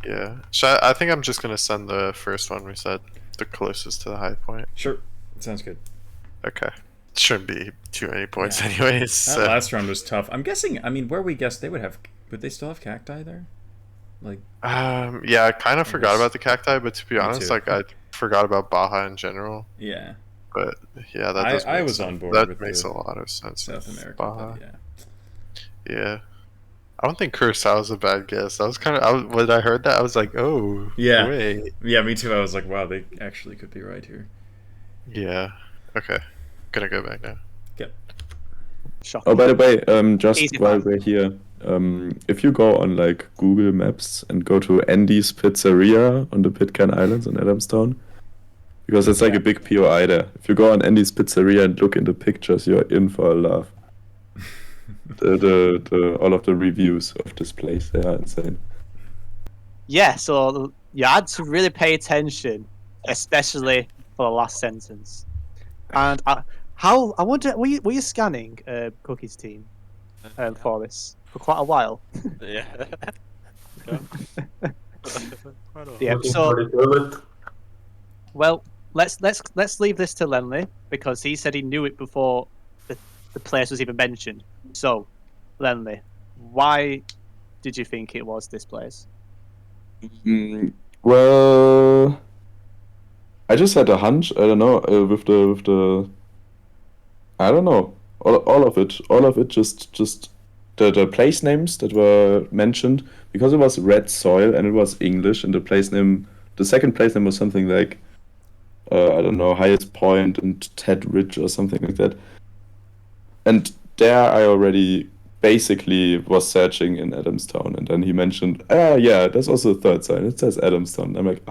Yeah. So I think I'm just gonna send the first one we said, the closest to the high point. Sure. Sounds good. Okay. Shouldn't be too many points anyways. That last round was tough. I'm guessing, I mean, where we guessed they would they still have cacti there? Like yeah, I kind of forgot about the cacti, but to be honest, like I forgot about Baja in general. Yeah. But yeah, that does I was on board. That with makes a lot of sense. South America. Baja. Yeah. Yeah. I don't think Curacao was a bad guess. I was kind of when I heard that I was like, oh yeah, wait. Yeah, me too. I was like, wow, they actually could be right here. Yeah. Okay. Gonna go back now. Yep. Oh, by the way, just while we're here, if you go on like Google Maps and go to Andy's Pizzeria on the Pitcairn Islands in Adamstown, because it's like a big POI there. If you go on Andy's Pizzeria and look in the pictures, you're in for a laugh. All of the reviews of this place, they are insane. Yeah, so you had to really pay attention, especially for the last sentence. And I wonder, were you scanning Cookie's team for this for quite a while? Yeah. Yeah. So, well, let's leave this to Lenley because he said he knew it before the place was even mentioned. So, Lenley, why did you think it was this place? Well, I just had a hunch. I don't know with the. I don't know. All of it. Just the place names that were mentioned, because it was red soil and it was English, and the second place name was something like I don't know, Highest Point and Ted Ridge or something like that. And there I already basically was searching in Adamstown, and then he mentioned, yeah, there's also a third sign. It says Adamstown. I'm like,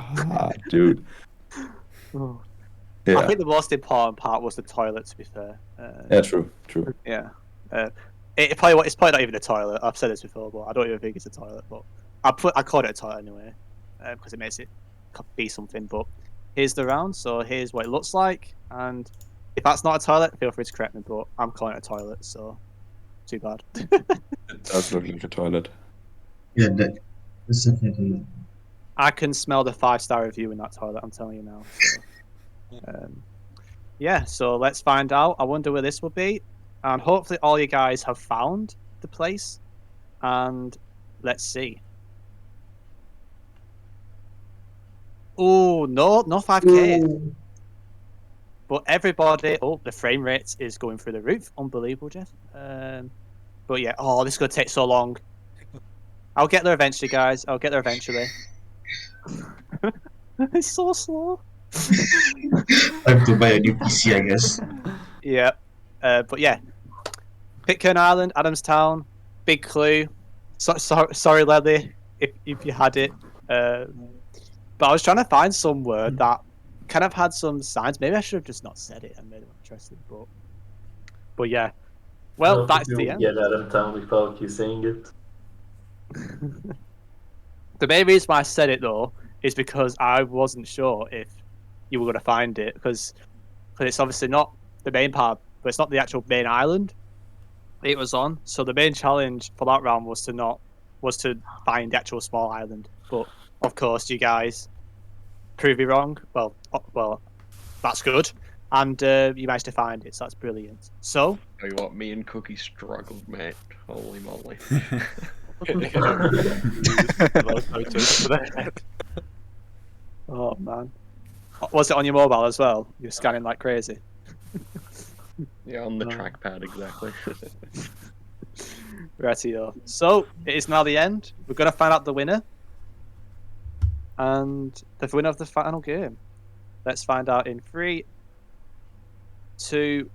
dude. Yeah. I think the most important part was the toilet, to be fair. Yeah, true. Yeah. It's probably not even a toilet. I've said this before, but I don't even think it's a toilet. But I called it a toilet anyway, because it makes it be something. But here's the round, so here's what it looks like. And if that's not a toilet, feel free to correct me, but I'm calling it a toilet, so too bad. It does look like a toilet. Yeah, that's definitely. I can smell the 5-star review in that toilet, I'm telling you now. So, yeah, so let's find out. I wonder where this will be. And hopefully all you guys have found the place. And let's see. Oh, no 5K. Ooh. But everybody, the frame rate is going through the roof. Unbelievable, Jeff. But yeah, this is going to take so long. I'll get there eventually, guys. I'll get there eventually. It's so slow. I have to buy a new PC, I guess. Yeah. But yeah. Pitcairn Island, Adamstown, big clue. Sorry, Ledley, if you had it. But I was trying to find some word that kind of had some signs. Maybe I should have just not said it and made it interesting. But yeah. Well, that's the end. Get out of town without you saying it. The main reason why I said it though is because I wasn't sure if you were going to find it because it's obviously not the main part, but it's not the actual main island it was on. So the main challenge for that round was to find the actual small island. But of course, you guys prove me wrong. Well, that's good, and you managed to find it. So that's brilliant. So tell you what, me and Cookie struggled, mate. Holy moly. Oh man, was it on your mobile as well? You're scanning like crazy. Yeah, on the trackpad, exactly. Rightio. So it is now the end. We're gonna find out the winner and the winner of the final game. Let's find out in 3, 2,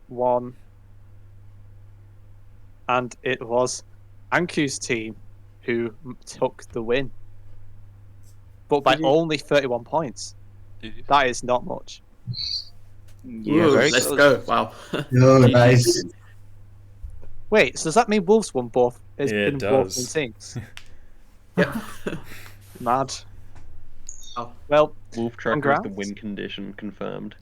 1, and it was Ankou's team who took the win, but by only 31 points. That is not much. Yeah, let's go. Wow. Oh, nice. Wait, so does that mean Wolves won both? Yeah, it both does. teams? Yep. Mad. Oh. Well, Wolftrekker is congrats. the win condition confirmed.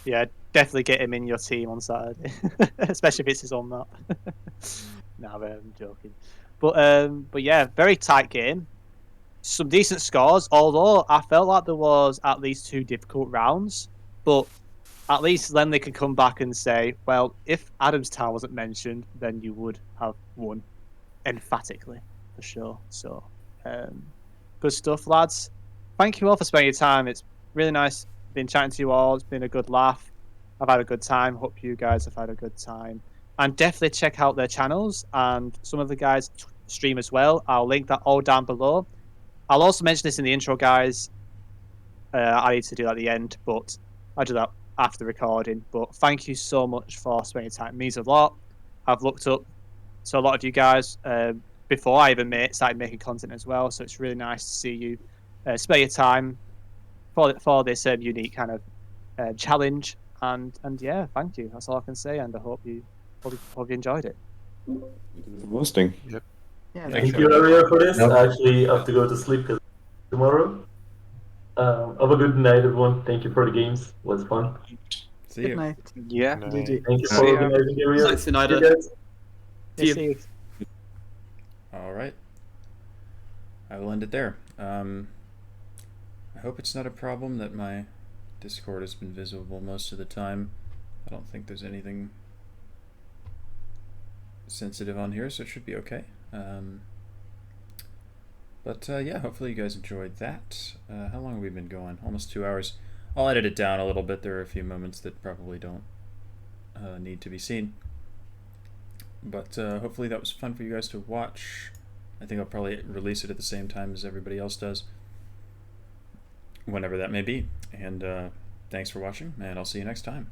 Yeah, definitely get him in your team on Saturday, especially if it's his own map. Nah, I'm joking. But yeah, very tight game. Some decent scores, although I felt like there was at least 2 difficult rounds. But at least then they could come back and say, well, if Adamstown wasn't mentioned, then you would have won emphatically, for sure. So, good stuff, lads. Thank you all for spending your time. It's really nice being chatting to you all. It's been a good laugh. I've had a good time. Hope you guys have had a good time. And definitely check out their channels and some of the guys stream as well. I'll link that all down below. I'll also mention this in the intro, guys. I need to do that at the end, but I'll do that after the recording. But thank you so much for spending time. It means a lot. I've looked up to a lot of you guys before I even started making content as well, so it's really nice to see you spare your time for this unique kind of challenge. And yeah, thank you. That's all I can say, and I hope you enjoyed it. Hosting. Yep. Yeah, Thank you, Harrier, for this. Yep. I actually have to go to sleep because tomorrow. Have a good night, everyone. Thank you for the games. It was fun. See Good you. night. Yeah. GG. Thank you See for ya. organizing, Harrier. Thanks, See you Snyder. guys. See you. See you. All right. I will end it there. I hope it's not a problem that my Discord has been visible most of the time. I don't think there's anything sensitive on here, so it should be okay. But yeah, hopefully you guys enjoyed that. How long have we been going? Almost 2 hours. I'll edit it down a little bit. There are a few moments that probably don't need to be seen. But hopefully that was fun for you guys to watch. I think I'll probably release it at the same time as everybody else does, whenever that may be. And thanks for watching, and I'll see you next time.